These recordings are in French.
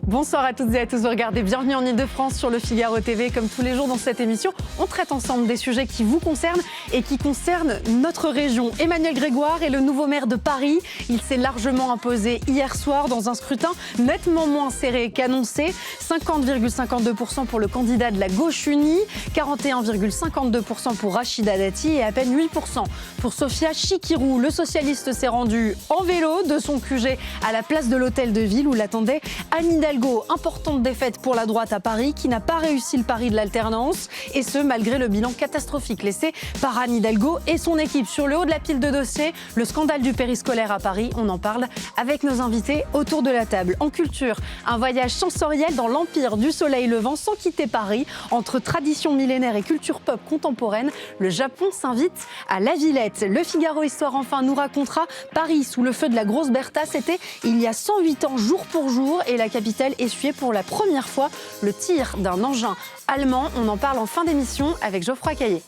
Bonsoir à toutes et à tous, vous regardez Bienvenue en Ile-de-France sur le Figaro TV. Comme tous les jours dans cette émission, on traite ensemble des sujets qui vous concernent et qui concernent notre région. Emmanuel Grégoire est le nouveau maire de Paris. Il s'est largement imposé hier soir dans un scrutin nettement moins serré qu'annoncé. 50,52% pour le candidat de la gauche unie, 41,52% pour Rachida Dati et à peine 8% pour Sophia Chikirou. Le socialiste s'est rendu en vélo de son QG à la place de l'Hôtel de Ville où l'attendait Anne Hidalgo. Importante défaite pour la droite à Paris qui n'a pas réussi le pari de l'alternance et ce malgré le bilan catastrophique laissé par Anne Hidalgo et son équipe. Sur le haut de la pile de dossiers, le scandale du périscolaire à Paris, on en parle avec nos invités autour de la table. En culture, un voyage sensoriel dans l'empire du soleil levant sans quitter Paris. Entre tradition millénaire et culture pop contemporaine, le Japon s'invite à la Villette. Le Figaro Histoire enfin nous racontera Paris sous le feu de la grosse Bertha. C'était il y a 108 ans jour pour jour et la capitale essuyait pour la première fois le tir d'un engin allemand. On en parle en fin d'émission avec Geoffroy Caillé.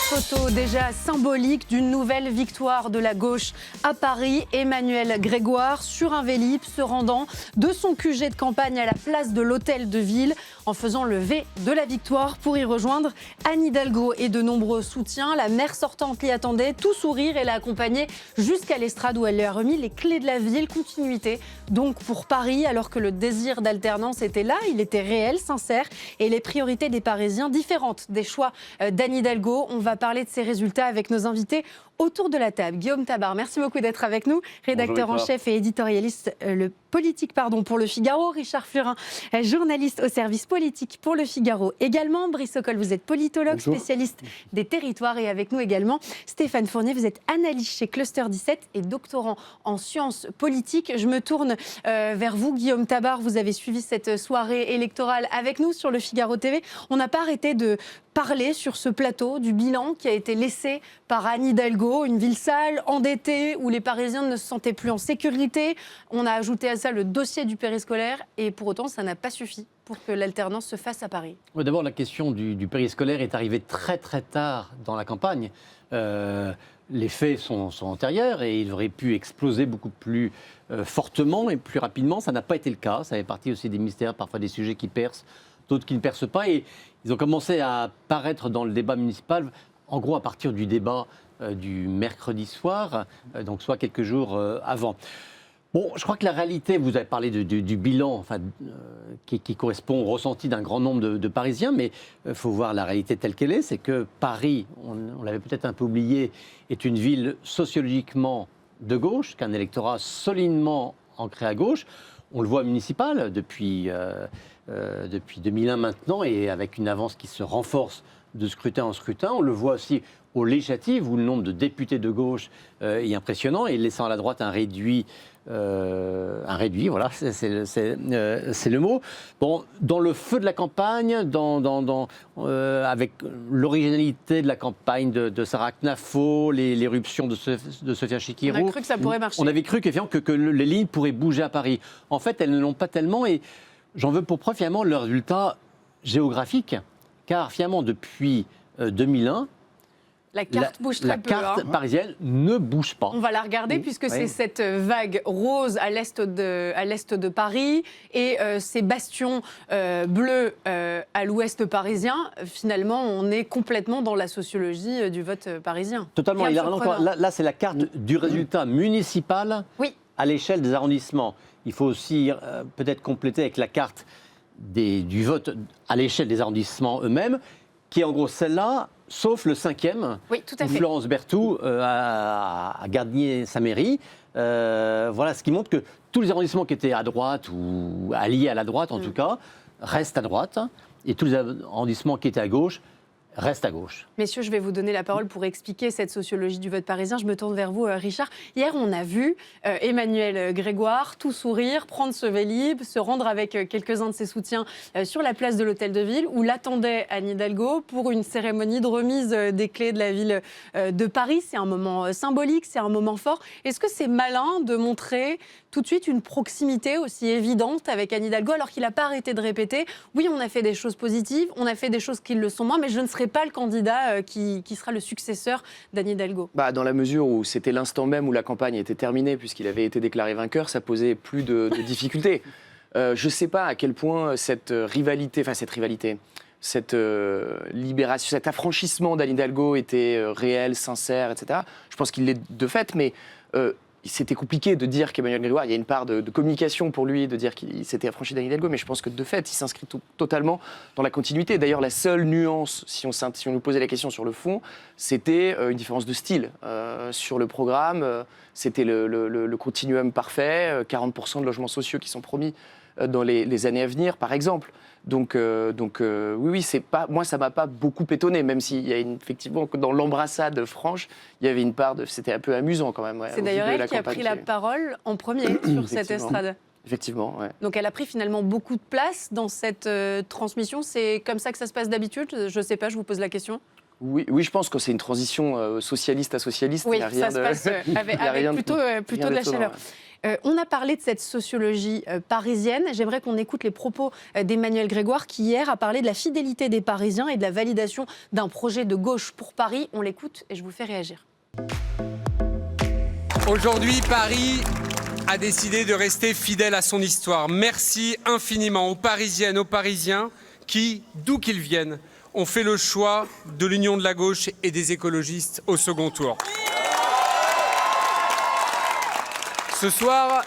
Photo déjà symbolique d'une nouvelle victoire de la gauche à Paris. Emmanuel Grégoire sur un Vélib se rendant de son QG de campagne à la place de l'Hôtel de Ville en faisant le V de la victoire pour y rejoindre Anne Hidalgo et de nombreux soutiens. La maire sortante l'y attendait, tout sourire et l'a accompagnée jusqu'à l'estrade où elle lui a remis les clés de la ville. Continuité donc pour Paris alors que le désir d'alternance était là, il était réel, sincère et les priorités des Parisiens différentes des choix d'Anne Hidalgo. On va parler de ces résultats avec nos invités autour de la table. Guillaume Tabar, merci beaucoup d'être avec nous, rédacteur en chef et éditorialiste politique pour le Figaro. Richard Furin, journaliste au service politique pour le Figaro également. Brice Sokol, vous êtes politologue, bonjour, spécialiste des territoires. Et avec nous également Stéphane Fournier, vous êtes analyste chez Cluster 17 et doctorant en sciences politiques. Je me tourne vers vous, Guillaume Tabar. Vous avez suivi cette soirée électorale avec nous sur le Figaro TV. On n'a pas arrêté de parler sur ce plateau du bilan qui a été laissé par Anne Hidalgo, une ville sale, endettée, où les Parisiens ne se sentaient plus en sécurité. On a ajouté à ça le dossier du périscolaire et pour autant, ça n'a pas suffi pour que l'alternance se fasse à Paris. Ouais, d'abord, la question du périscolaire est arrivée très très tard dans la campagne. Les faits sont antérieurs et il aurait pu exploser beaucoup plus fortement et plus rapidement. Ça n'a pas été le cas. Ça fait partie aussi des mystères, parfois des sujets qui percent, d'autres qui ne percent pas. Et ils ont commencé à apparaître dans le débat municipal, en gros à partir du débat du mercredi soir, donc soit quelques jours avant. Bon, je crois que la réalité, vous avez parlé du bilan qui correspond au ressenti d'un grand nombre de Parisiens, mais il faut voir la réalité telle qu'elle est, c'est que Paris, on l'avait peut-être un peu oublié, est une ville sociologiquement de gauche, qu'un électorat solidement ancré à gauche. On le voit municipal depuis 2001 maintenant et avec une avance qui se renforce de scrutin en scrutin. On le voit aussi aux législatives où le nombre de députés de gauche est impressionnant et laissant à la droite un réduit, voilà, c'est le mot. Bon, dans le feu de la campagne, avec l'originalité de la campagne de Sarah Knafo, l'éruption de Sophia Chikirou. On a cru que ça pourrait marcher. On avait cru que les lignes pourraient bouger à Paris. En fait, elles ne l'ont pas tellement et j'en veux pour preuve finalement le résultat géographique, car finalement depuis 2001, la carte bouge très peu. La carte parisienne ne bouge pas. On va la regarder puisque c'est cette vague rose à l'est de Paris et ces bastions bleus à l'ouest parisien. Finalement, on est complètement dans la sociologie du vote parisien. Totalement. Là, c'est la carte du résultat municipal à l'échelle des arrondissements. Il faut aussi peut-être compléter avec la carte du vote à l'échelle des arrondissements eux-mêmes, qui est en gros celle-là, sauf le 5e, où Florence Berthoud a gagné sa mairie. Voilà, ce qui montre que tous les arrondissements qui étaient à droite, ou alliés à la droite en tout cas, restent à droite, et tous les arrondissements qui étaient à gauche reste à gauche. Messieurs, je vais vous donner la parole pour expliquer cette sociologie du vote parisien. Je me tourne vers vous, Richard. Hier, on a vu Emmanuel Grégoire tout sourire, prendre ce Vélib, se rendre avec quelques-uns de ses soutiens sur la place de l'Hôtel de Ville, où l'attendait Anne Hidalgo pour une cérémonie de remise des clés de la ville de Paris. C'est un moment symbolique, c'est un moment fort. Est-ce que c'est malin de montrer tout de suite une proximité aussi évidente avec Anne Hidalgo, alors qu'il n'a pas arrêté de répéter « Oui, on a fait des choses positives, on a fait des choses qui le sont moins, mais je ne serai pas le candidat qui sera le successeur d'Anne Hidalgo ». Dans la mesure où c'était l'instant même où la campagne était terminée, puisqu'il avait été déclaré vainqueur, ça posait plus de difficultés. Je ne sais pas à quel point cette libération, cet affranchissement d'Anne Hidalgo était réel, sincère, etc. Je pense qu'il l'est de fait, mais c'était compliqué de dire qu'Emmanuel Grégoire, il y a une part de communication pour lui, de dire qu'il s'était affranchi d'Anne Hidalgo, mais je pense que de fait, il s'inscrit totalement dans la continuité. D'ailleurs, la seule nuance, si on nous posait la question sur le fond, c'était une différence de style. Sur le programme, c'était le continuum parfait, 40% de logements sociaux qui sont promis dans les années à venir, par exemple. Donc oui, moi, ça ne m'a pas beaucoup étonné, même s'il y a effectivement, dans l'embrassade franche, il y avait une part c'était un peu amusant quand même. Ouais, c'est d'ailleurs elle qui a pris la parole en premier sur cette estrade. Effectivement, ouais. Donc elle a pris finalement beaucoup de place dans cette transmission. C'est comme ça que ça se passe d'habitude ? Je ne sais pas, je vous pose la question. Oui, je pense que c'est une transition socialiste à socialiste. Oui, ça se passe avec plutôt de la chaleur. On a parlé de cette sociologie parisienne. J'aimerais qu'on écoute les propos d'Emmanuel Grégoire qui hier a parlé de la fidélité des Parisiens et de la validation d'un projet de gauche pour Paris. On l'écoute et je vous fais réagir. Aujourd'hui, Paris a décidé de rester fidèle à son histoire. Merci infiniment aux Parisiennes, aux Parisiens qui, d'où qu'ils viennent, ont fait le choix de l'union de la gauche et des écologistes au second tour. Ce soir,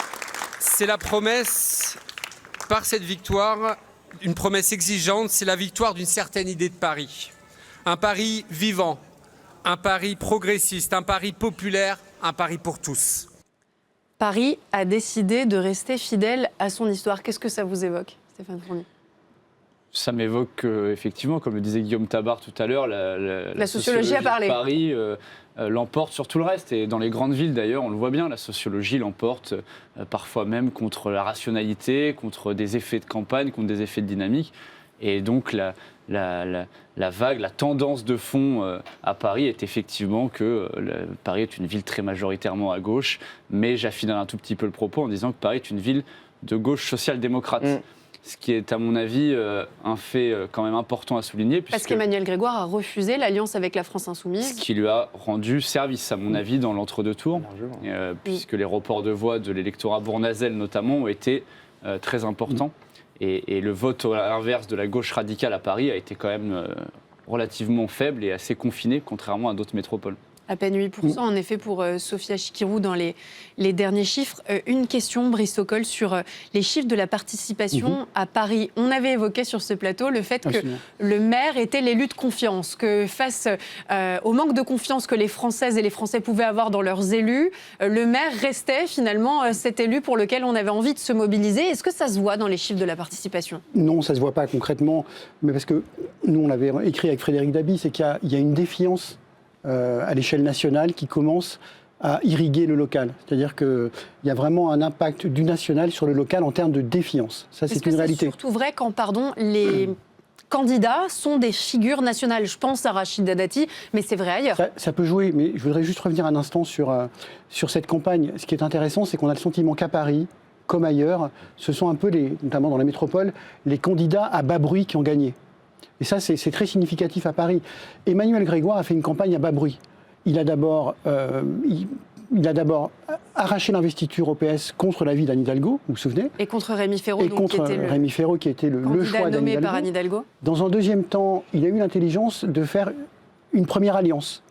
c'est la promesse, par cette victoire, une promesse exigeante, c'est la victoire d'une certaine idée de Paris. Un Paris vivant, un Paris progressiste, un Paris populaire, un Paris pour tous. Paris a décidé de rester fidèle à son histoire. Qu'est-ce que ça vous évoque, Stéphane Fournier ? Ça m'évoque effectivement, comme le disait Guillaume Tabar tout à l'heure, la sociologie a parlé. De Paris l'emporte sur tout le reste. Et dans les grandes villes, d'ailleurs, on le voit bien, la sociologie l'emporte parfois même contre la rationalité, contre des effets de campagne, contre des effets de dynamique. Et donc la vague, la tendance de fond à Paris est effectivement que Paris est une ville très majoritairement à gauche, mais j'affine un tout petit peu le propos en disant que Paris est une ville de gauche social-démocrate. Ce qui est, à mon avis, un fait quand même important à souligner. Parce qu'Emmanuel Grégoire a refusé l'alliance avec la France Insoumise. Ce qui lui a rendu service, à mon avis, dans l'entre-deux tours, puisque les reports de voix de l'électorat bournazel, notamment, ont été très importants. Et le vote à l'inverse de la gauche radicale à Paris a été quand même relativement faible et assez confiné, contrairement à d'autres métropoles. À peine 8%, en effet, pour Sophia Chikirou dans les derniers chiffres. Une question, Brice Sokol, sur les chiffres de la participation à Paris. On avait évoqué sur ce plateau le fait que le maire était l'élu de confiance, que face au manque de confiance que les Françaises et les Français pouvaient avoir dans leurs élus, le maire restait finalement cet élu pour lequel on avait envie de se mobiliser. Est-ce que ça se voit dans les chiffres de la participation ? Non, ça ne se voit pas concrètement, mais parce que nous, on avait écrit avec Frédéric Dabi, c'est qu'il y a une défiance à l'échelle nationale qui commence à irriguer le local. C'est-à-dire qu'il y a vraiment un impact du national sur le local en termes de défiance. Ça, c'est une réalité. C'est surtout vrai quand, les candidats sont des figures nationales. Je pense à Rachida Dati, mais c'est vrai ailleurs. Ça peut jouer, mais je voudrais juste revenir un instant sur cette campagne. Ce qui est intéressant, c'est qu'on a le sentiment qu'à Paris, comme ailleurs, ce sont un peu, notamment dans la métropole, les candidats à bas bruit qui ont gagné. Et ça, c'est très significatif à Paris. Emmanuel Grégoire a fait une campagne à bas bruit. Il a d'abord arraché l'investiture au PS contre l'avis d'Anne Hidalgo, vous vous souvenez ? Et contre Rémi Féraud, qui était le choix d'Anne nommé par Anne Hidalgo. Dans un deuxième temps, il a eu l'intelligence de faire une première alliance.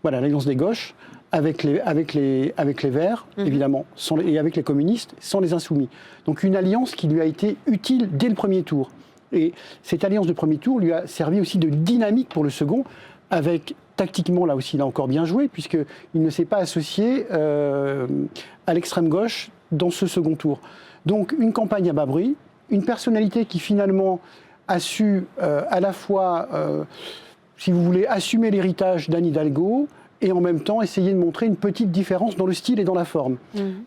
Voilà, l'alliance des gauches, avec les Verts, évidemment, et avec les communistes, sans les insoumis. Donc une alliance qui lui a été utile dès le premier tour. Et cette alliance de premier tour lui a servi aussi de dynamique pour le second, avec, tactiquement, là aussi, il a encore bien joué, puisqu'il ne s'est pas associé à l'extrême gauche dans ce second tour. Donc, une campagne à bas bruit, une personnalité qui, finalement, a su à la fois si vous voulez, assumer l'héritage d'Anne Hidalgo et en même temps essayer de montrer une petite différence dans le style et dans la forme.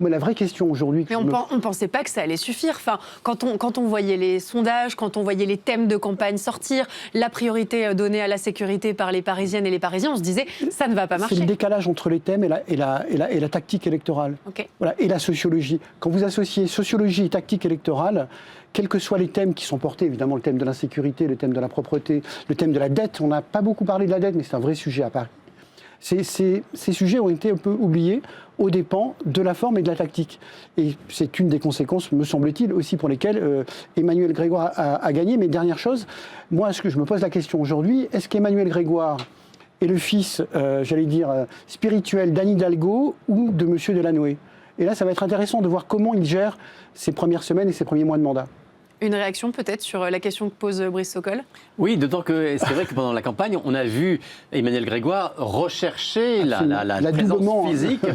Mais la vraie question aujourd'hui... Mais on ne pensait pas que ça allait suffire. Enfin, quand on voyait les sondages, quand on voyait les thèmes de campagne sortir, la priorité donnée à la sécurité par les Parisiennes et les Parisiens, on se disait, ça ne va pas marcher. C'est le décalage entre les thèmes et la tactique électorale. Okay. Voilà, et la sociologie. Quand vous associez sociologie et tactique électorale, quels que soient les thèmes qui sont portés, évidemment le thème de l'insécurité, le thème de la propreté, le thème de la dette, on n'a pas beaucoup parlé de la dette, mais c'est un vrai sujet à Paris. Ces sujets ont été un peu oubliés aux dépens de la forme et de la tactique. Et c'est une des conséquences, me semble-t-il, aussi pour lesquelles Emmanuel Grégoire a gagné. Mais dernière chose, moi, ce que je me pose la question aujourd'hui, est-ce qu'Emmanuel Grégoire est le fils, spirituel d'Anne Hidalgo ou de M. Delanoë? Et là, ça va être intéressant de voir comment il gère ses premières semaines et ses premiers mois de mandat. Une réaction peut-être sur la question que pose Brice Sokol? Oui, d'autant que c'est vrai que pendant la campagne, on a vu Emmanuel Grégoire rechercher la présence physique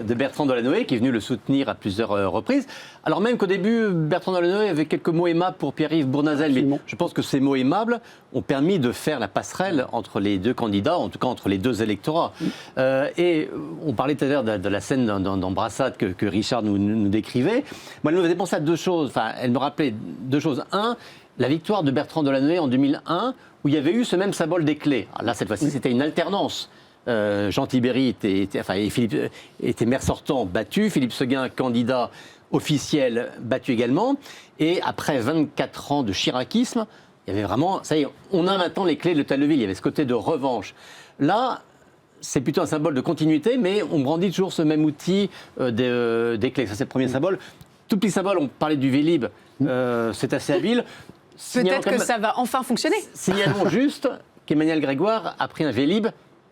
de Bertrand Delanoë, qui est venu le soutenir à plusieurs reprises. Alors même qu'au début, Bertrand Delanoë avait quelques mots aimables pour Pierre-Yves Bournazel, mais je pense que ces mots aimables ont permis de faire la passerelle entre les deux candidats, en tout cas entre les deux électorats. Et on parlait tout à l'heure de la scène d'embrassade que Richard nous décrivait. Moi, elle me faisait penser à deux choses, enfin, elle me rappelait deux choses. Un, la victoire de Bertrand Delanoë en 2001, où il y avait eu ce même symbole des clés. Alors là, cette fois-ci, c'était une alternance. Jean Tibéry était maire sortant, battu. Philippe Séguin, candidat officiel, battu également. Et après 24 ans de chiracisme, il y avait vraiment... Ça y est, on a maintenant les clés de l'hôtel de ville. Il y avait ce côté de revanche. Là, c'est plutôt un symbole de continuité, mais on brandit toujours ce même outil des clés. Ça, c'est le premier symbole. Tout petit symbole, on parlait du Vélib, c'est assez habile. Peut-être que ça va enfin fonctionner. Signalons juste qu'Emmanuel Grégoire a pris un Vélib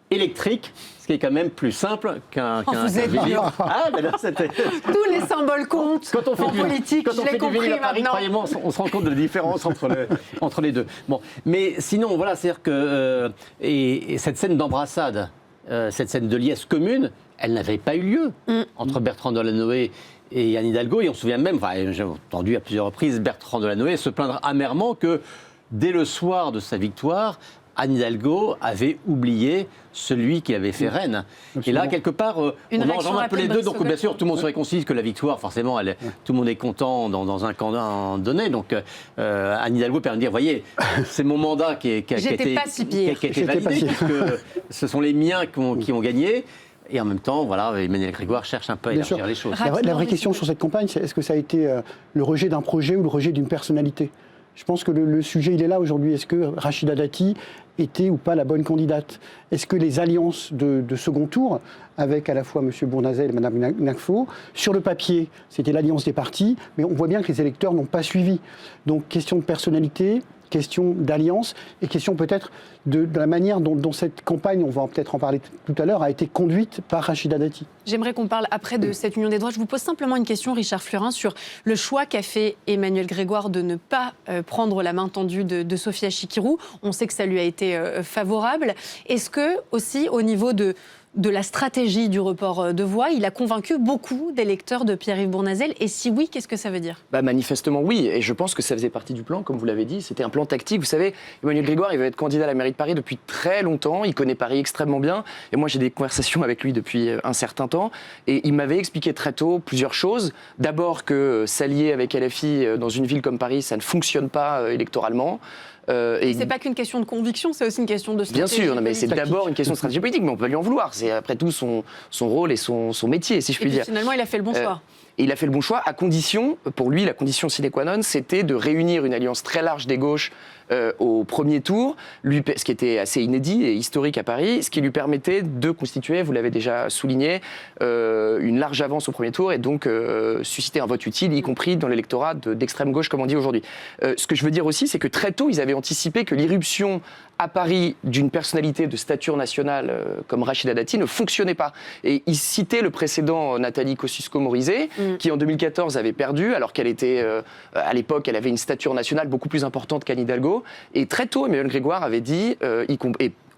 électrique, ce qui est quand même plus simple qu'un Vélib. Ah, ben là, c'était... Tous les symboles comptent en politique, je l'ai compris maintenant. Croyez-moi, on se rend compte de la différence entre les deux. Bon, mais sinon, voilà, c'est-à-dire que et cette scène d'embrassade, cette scène de liesse commune, elle n'avait pas eu lieu entre Bertrand Delanoë et Anne Hidalgo. Et on se souvient même, j'ai entendu à plusieurs reprises Bertrand Delanoë se plaindre amèrement que dès le soir de sa victoire, Anne Hidalgo avait oublié celui qui avait fait reine. Absolument. Et là, quelque part, on enjambe un peu les deux. Donc, bien sûr, tout le monde se réconcilie que la victoire, forcément, tout le monde est content dans un camp donné. Donc, Anne Hidalgo permet de dire, voyez, c'est mon mandat qui a été validé, puisque ce sont les miens qui ont gagné. Et en même temps, voilà, Emmanuel Grégoire cherche un peu à élargir les choses. La vraie question sur cette campagne, c'est est-ce que ça a été le rejet d'un projet ou le rejet d'une personnalité? Je pense que le sujet, il est là aujourd'hui. Est-ce que Rachida Dati était ou pas la bonne candidate? Est-ce que les alliances de second tour, avec à la fois M. Bournazel et Mme Knakfo, sur le papier, c'était l'alliance des partis, mais on voit bien que les électeurs n'ont pas suivi. Donc, question de personnalité, question d'alliance et question peut-être de la manière dont cette campagne, on va peut-être en parler tout à l'heure, a été conduite par Rachida Dati. J'aimerais qu'on parle après de cette union des droites. Je vous pose simplement une question, Richard Fleurin, sur le choix qu'a fait Emmanuel Grégoire de ne pas prendre la main tendue de Sophia Chikirou. On sait que ça lui a été favorable. Est-ce que, aussi, au niveau de la stratégie du report de voix, il a convaincu beaucoup d'électeurs de Pierre-Yves Bournazel? Et si oui, qu'est-ce que ça veut dire? Manifestement, oui. Et je pense que ça faisait partie du plan, comme vous l'avez dit. C'était un plan tactique. Vous savez, Emmanuel Grégoire, il veut être candidat à la mairie de Paris depuis très longtemps. Il connaît Paris extrêmement bien. Et moi, j'ai des conversations avec lui depuis un certain temps. Et il m'avait expliqué très tôt plusieurs choses. D'abord que s'allier avec LFI dans une ville comme Paris, ça ne fonctionne pas électoralement. C'est pas qu'une question de conviction, c'est aussi une question de stratégie. Bien sûr, mais c'est d'abord une question de stratégie politique, mais on peut lui en vouloir. C'est après tout son rôle et son métier, si je puis dire. Finalement, il a fait le bon choix. Et il a fait le bon choix à condition, pour lui, la condition sine qua non, c'était de réunir une alliance très large des gauches au premier tour, ce qui était assez inédit et historique à Paris, ce qui lui permettait de constituer, vous l'avez déjà souligné, une large avance au premier tour et donc susciter un vote utile, y compris dans l'électorat d'extrême gauche, comme on dit aujourd'hui. Ce que je veux dire aussi, c'est que très tôt, ils avaient anticipé que l'irruption à Paris d'une personnalité de stature nationale comme Rachida Dati ne fonctionnait pas. Et il citait le précédent Nathalie Kosciusko-Morizet, qui en 2014 avait perdu, alors qu'elle était, à l'époque, elle avait une stature nationale beaucoup plus importante qu'Anne Hidalgo. Et très tôt, Emmanuel Grégoire avait dit, et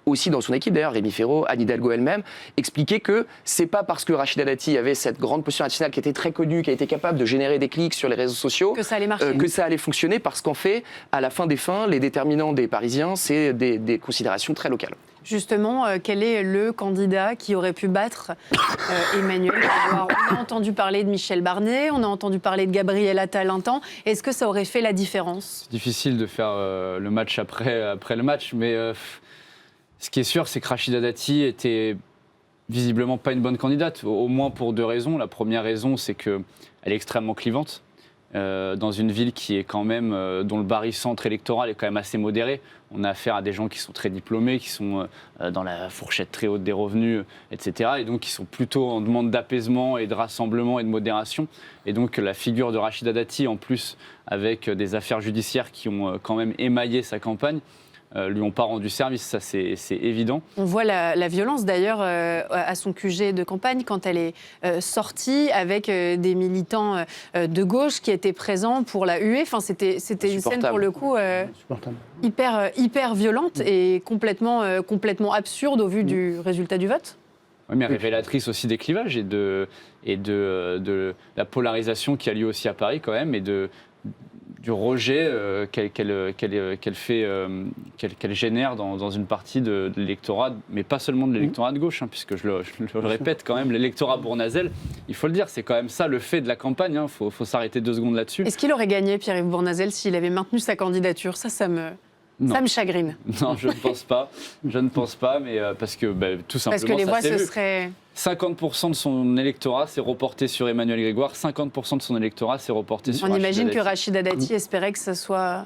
aussi dans son équipe d'ailleurs, Rémi Féraud, Anne Hidalgo elle-même, expliquaient que c'est pas parce que Rachida Dati avait cette grande posture internationale qui était très connue, qui a été capable de générer des clics sur les réseaux sociaux, que ça allait marcher. que ça allait fonctionner, parce qu'en fait, à la fin des fins, les déterminants des Parisiens, c'est des considérations très locales. Justement, quel est le candidat qui aurait pu battre Emmanuel Grégoire? On a entendu parler de Michel Barnier, on a entendu parler de Gabriel Attal un temps. Est-ce que ça aurait fait la différence? C'est difficile de faire le match après le match, mais ce qui est sûr, c'est que Rachida Dati était visiblement pas une bonne candidate, au moins pour 2 raisons. La première raison, c'est qu'elle est extrêmement clivante. Dans une ville qui est quand même, dont le barycentre électoral est quand même assez modéré. On a affaire à des gens qui sont très diplômés, qui sont dans la fourchette très haute des revenus, etc. Et donc qui sont plutôt en demande d'apaisement et de rassemblement et de modération. Et donc la figure de Rachida Dati, en plus avec des affaires judiciaires qui ont quand même émaillé sa campagne, lui ont pas rendu service, ça c'est évident. On voit la violence d'ailleurs à son QG de campagne quand elle est sortie avec des militants de gauche qui étaient présents pour la huer. Enfin, c'était une scène pour le coup hyper violente et complètement absurde au vu du résultat du vote. Oui, mais révélatrice aussi des clivages et de la polarisation qui a lieu aussi à Paris quand même, et du rejet qu'elle génère dans une partie de l'électorat, mais pas seulement de l'électorat de gauche, puisque je le répète quand même, l'électorat Bournazel, il faut le dire, c'est quand même ça le fait de la campagne, faut s'arrêter 2 secondes là-dessus. Est-ce qu'il aurait gagné, Pierre-Yves Bournazel, s'il avait maintenu sa candidature? Ça me chagrine. Non, je ne pense pas. Je ne pense pas, mais parce que tout simplement, parce que les voix, ce serait... 50% de son électorat s'est reporté sur Emmanuel Grégoire, 50% de son électorat s'est reporté sur Rachida Dati. On imagine que Rachida Dati espérait que ça soit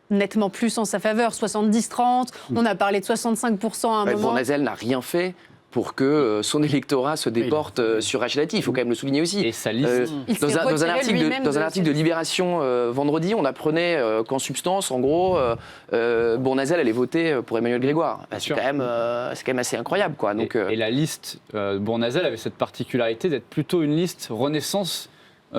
nettement plus en sa faveur, 70-30, on a parlé de 65% à un moment. Bournazel n'a rien fait pour que son électorat se déporte sur Rachida Dati. Il faut quand même le souligner aussi. Et sa liste. Dans un article de Libération vendredi, on apprenait qu'en substance, en gros, Bournazel allait voter pour Emmanuel Grégoire. C'est quand même assez incroyable, quoi. Donc, et la liste Bournazel avait cette particularité d'être plutôt une liste Renaissance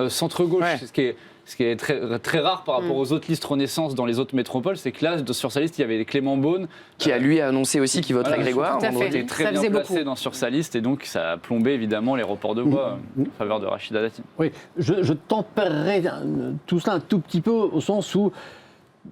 centre-gauche, ouais. Ce qui est très, très rare par rapport aux autres listes Renaissance dans les autres métropoles, c'est que là, sur sa liste, il y avait Clément Beaune. Qui a lui annoncé aussi qu'il voterait Grégoire. Tout à fait. Il était très bien placé sur sa liste, et donc ça a plombé évidemment les reports de voix en faveur de Rachida Dati. Oui, je tempérerai tout cela un tout petit peu au sens où,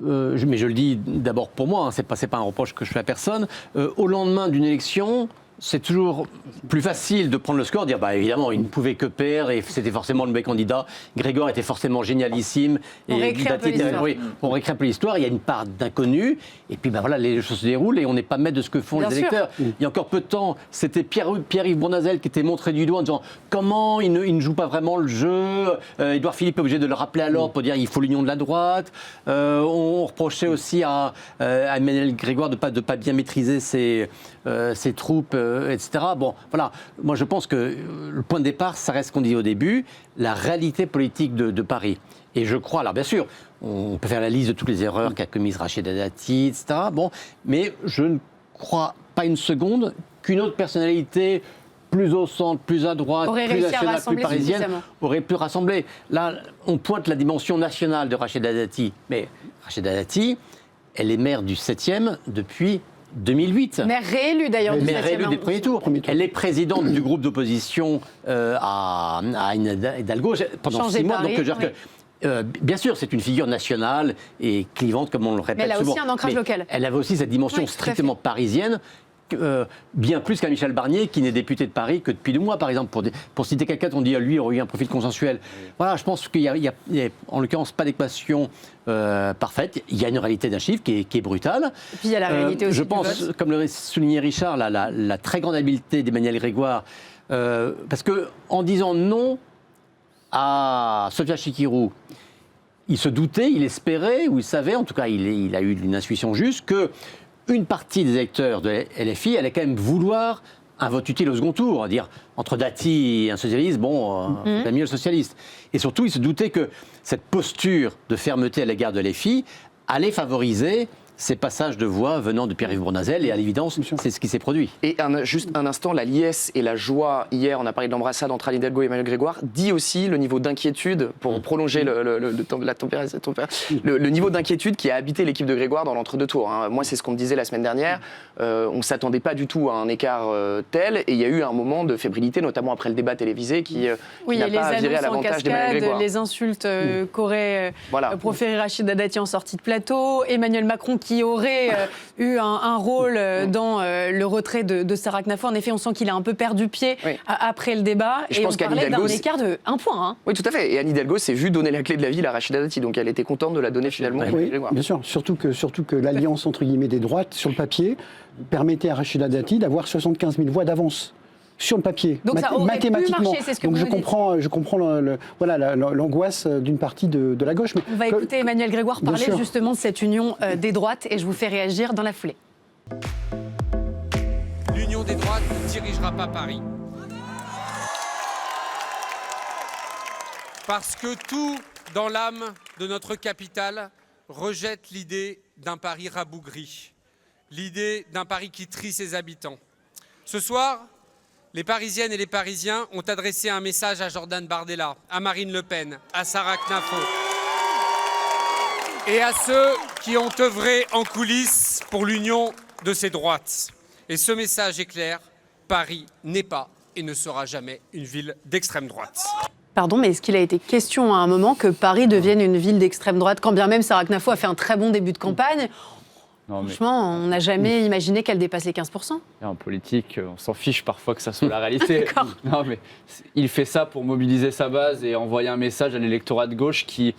mais je le dis d'abord pour moi, c'est pas un reproche que je fais à personne, au lendemain d'une élection, c'est toujours plus facile de prendre le score, dire évidemment il ne pouvait que perdre et c'était forcément le mauvais candidat. Grégoire était forcément génialissime. On réécrit un peu l'histoire. Oui, on réécrit un peu l'histoire. Il y a une part d'inconnu et puis voilà, les choses se déroulent et on n'est pas maître de ce que font les électeurs. Il y a encore peu de temps, c'était Pierre-Yves Bournazel qui était montré du doigt en disant comment il ne joue pas vraiment le jeu. Édouard Philippe est obligé de le rappeler à l'ordre pour dire il faut l'union de la droite. On reprochait aussi à Emmanuel Grégoire de pas bien maîtriser ses troupes. Etc. Bon, voilà. Moi, je pense que le point de départ, ça reste ce qu'on disait au début, la réalité politique de Paris. Et je crois, alors bien sûr, on peut faire la liste de toutes les erreurs qu'a commises Rachida Dati, etc. Bon, mais je ne crois pas une seconde qu'une autre personnalité plus au centre, plus à droite, plus nationale, plus parisienne, aurait pu rassembler. Là, on pointe la dimension nationale de Rachida Dati. Mais Rachida Dati, elle est maire du 7e depuis 2008. Maire réélue d'ailleurs du 7e. Maire réélue des premiers tours. Elle est présidente du groupe d'opposition à Hidalgo pendant 6 mois. Paris, donc, bien sûr, c'est une figure nationale et clivante, comme on le répète souvent. Mais elle a aussi un ancrage local. Elle avait aussi cette dimension strictement parisienne, bien plus qu'un Michel Barnier, qui n'est député de Paris que depuis 2 mois, par exemple. Pour citer quelqu'un, on dit à lui, il aurait eu un profil consensuel. Voilà, je pense qu'il y a en l'occurrence pas d'équation parfaite. Il y a une réalité d'un chiffre qui est brutale. Et puis il y a la réalité aussi. Je pense, comme le soulignait Richard, la très grande habileté d'Emmanuel Grégoire, parce qu'en disant non à Sophia Chikirou, il se doutait, il espérait, ou il savait, en tout cas il a eu une intuition juste, que une partie des électeurs de LFI allait quand même vouloir un vote utile au second tour, à dire entre Dati et un socialiste, c'est mieux le socialiste. Et surtout, il se doutait que cette posture de fermeté à l'égard de LFI allait favoriser ces passages de voix venant de Pierre-Yves Bournazel, et à l'évidence, c'est ce qui s'est produit. Et juste un instant, la liesse et la joie, hier, on a parlé de l'embrassade entre Anne Hidalgo et Emmanuel Grégoire, dit aussi le niveau d'inquiétude, pour prolonger le niveau d'inquiétude qui a habité l'équipe de Grégoire dans l'entre-deux tours. Hein. Moi, c'est ce qu'on me disait la semaine dernière. On ne s'attendait pas du tout à un écart tel, et il y a eu un moment de fébrilité, notamment après le débat télévisé, qui n'a pas viré à l'avantage d'Emmanuel Grégoire. Les insultes qu'aurait proféré Rachida Dati en sortie de plateau, Emmanuel Macron qui aurait eu un rôle dans le retrait de Sarah Knafo. En effet, on sent qu'il a un peu perdu pied après le débat. Et on parlait d'un écart de 1 point. Hein. Oui, tout à fait. Et Anne Hidalgo s'est vue donner la clé de la ville à Rachida Dati, donc elle était contente de la donner finalement à Emmanuel Grégoire. Bien sûr, surtout que l'alliance entre guillemets des droites, sur le papier, permettait à Rachida Dati d'avoir 75 000 voix d'avance. Sur le papier, donc ça aurait mathématiquement. Pu marcher, c'est ce que donc vous je comprends l'angoisse d'une partie de la gauche. Mais on va écouter Emmanuel Grégoire parler justement de cette union des droites et je vous fais réagir dans la foulée. L'union des droites ne dirigera pas Paris. Parce que tout dans l'âme de notre capitale rejette l'idée d'un Paris rabougri, l'idée d'un Paris qui trie ses habitants. Ce soir, les Parisiennes et les Parisiens ont adressé un message à Jordan Bardella, à Marine Le Pen, à Sarah Knafo et à ceux qui ont œuvré en coulisses pour l'union de ces droites. Et ce message est clair, Paris n'est pas et ne sera jamais une ville d'extrême droite. Pardon, mais est-ce qu'il a été question à un moment que Paris devienne une ville d'extrême droite, quand bien même Sarah Knafo a fait un très bon début de campagne? Franchement, on n'a jamais imaginé qu'elle dépasse les 15%. En politique, on s'en fiche parfois que ça soit la réalité. Non, mais il fait ça pour mobiliser sa base et envoyer un message à l'électorat de gauche qui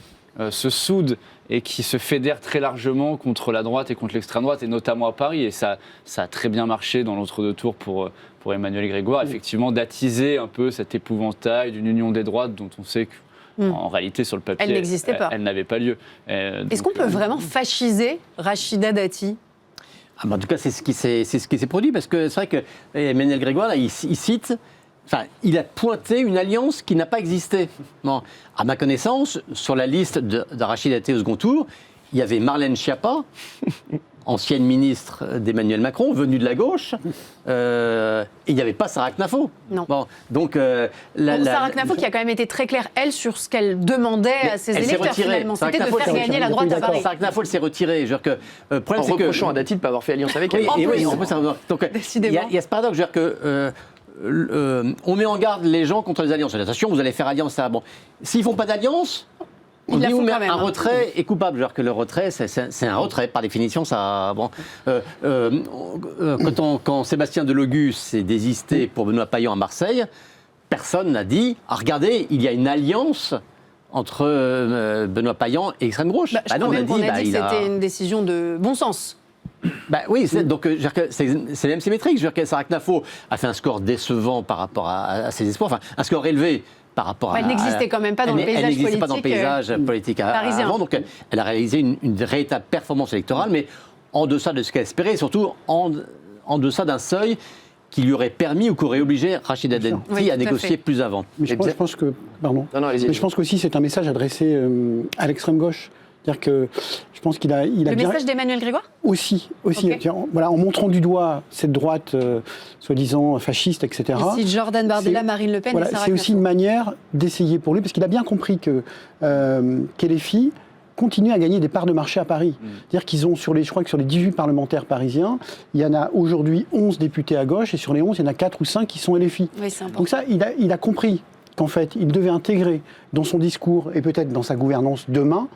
se soude et qui se fédère très largement contre la droite et contre l'extrême droite, et notamment à Paris. Et ça a très bien marché dans l'entre-deux tours pour Emmanuel Grégoire, effectivement, d'attiser un peu cet épouvantail d'une union des droites dont on sait que en réalité, sur le papier, elle n'existait pas. Elle n'avait pas lieu. Est-ce qu'on peut vraiment fasciser Rachida Dati ? En tout cas, c'est ce qui s'est produit, parce que c'est vrai que Emmanuel Grégoire, là, il cite, il a pointé une alliance qui n'a pas existé. Bon, à ma connaissance, sur la liste de Rachida Dati au second tour, il y avait Marlène Schiappa, ancienne ministre d'Emmanuel Macron, venue de la gauche, et il n'y avait pas Sarah Knafo. Non. Bon, donc, Sarah Knafo qui a quand même été très claire, elle, sur ce qu'elle demandait à ses électeurs, finalement. C'était de faire gagner la droite à Paris. Sarah Knafo, elle s'est retirée. En reprochant à Dati de ne pas avoir fait alliance avec elle. Donc, il y a ce paradoxe, on met en garde les gens contre les alliances. Attention, vous allez faire alliance. Bon. S'ils ne font pas d'alliance, on dit un retrait est coupable. Que le retrait, c'est un retrait, par définition. Ça, bon. Quand Sébastien Delogu s'est désisté pour Benoît Payan à Marseille, personne n'a dit « regardez, il y a une alliance entre Benoît Payan et l'extrême gauche ». On a dit que c'était une décision de bon sens. Oui, c'est même symétrique. Sarah Knafo a fait un score décevant par rapport à ses espoirs, un score élevé par rapport elle n'existait quand même pas dans le paysage politique. Elle n'existait pas dans le paysage politique avant, donc elle a réalisé une véritable performance électorale, mais en deçà de ce qu'elle espérait, et surtout en deçà d'un seuil qui lui aurait permis ou qui aurait obligé Rachida Dati à négocier plus avant. Mais je pense que, je pense qu'aussi c'est un message adressé à l'extrême gauche. C'est-à-dire que je pense qu'il a le message d'Emmanuel Grégoire aussi. Okay. Voilà, en montrant du doigt cette droite soi-disant fasciste, etc. Ici, Jordan Bardella, Marine Le Pen et Sarah Knafo. C'est aussi une manière d'essayer pour lui, parce qu'il a bien compris que LFI continue à gagner des parts de marché à Paris. C'est-à-dire qu'ils ont, je crois que sur les 18 parlementaires parisiens, il y en a aujourd'hui 11 députés à gauche, et sur les 11, il y en a 4 ou 5 qui sont LFI. Oui, c'est important. Donc ça, il a compris qu'en fait, il devait intégrer dans son discours, et peut-être dans sa gouvernance demain,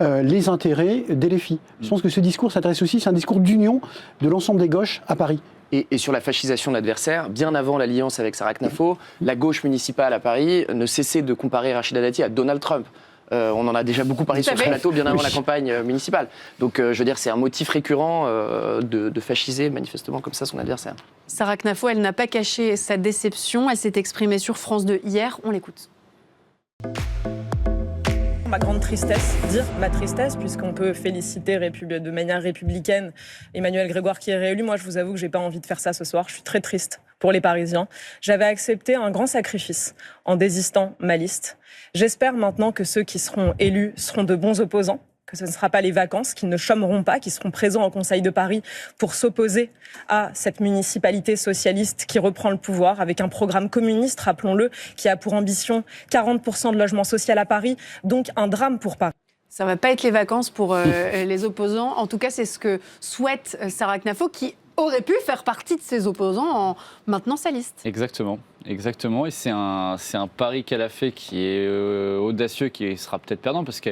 les intérêts des LFI. Je pense que ce discours s'adresse aussi, c'est un discours d'union de l'ensemble des gauches à Paris. Et sur la fascisation de l'adversaire, bien avant l'alliance avec Sarah Knafo, la gauche municipale à Paris ne cessait de comparer Rachida Dati à Donald Trump. On en a déjà beaucoup parlé sur ce plateau bien avant la campagne municipale. Donc je veux dire, c'est un motif récurrent de fasciser manifestement comme ça son adversaire. Sarah Knafo, elle n'a pas caché sa déception. Elle s'est exprimée sur France 2 hier. On l'écoute. Ma grande tristesse, dire ma tristesse, puisqu'on peut féliciter de manière républicaine Emmanuel Grégoire qui est réélu. Moi, je vous avoue que j'ai pas envie de faire ça ce soir. Je suis très triste pour les Parisiens. J'avais accepté un grand sacrifice en désistant ma liste. J'espère maintenant que ceux qui seront élus seront de bons opposants, que ce ne sera pas les vacances, qu'ils ne chômeront pas, qu'ils seront présents au Conseil de Paris pour s'opposer à cette municipalité socialiste qui reprend le pouvoir avec un programme communiste, rappelons-le, qui a pour ambition 40% de logement social à Paris, donc un drame pour Paris. Ça ne va pas être les vacances pour les opposants. En tout cas, c'est ce que souhaite Sarah Knafo, qui aurait pu faire partie de ses opposants en maintenant sa liste. Exactement. Et c'est un pari qu'elle a fait qui est audacieux, qui sera peut-être perdant parce que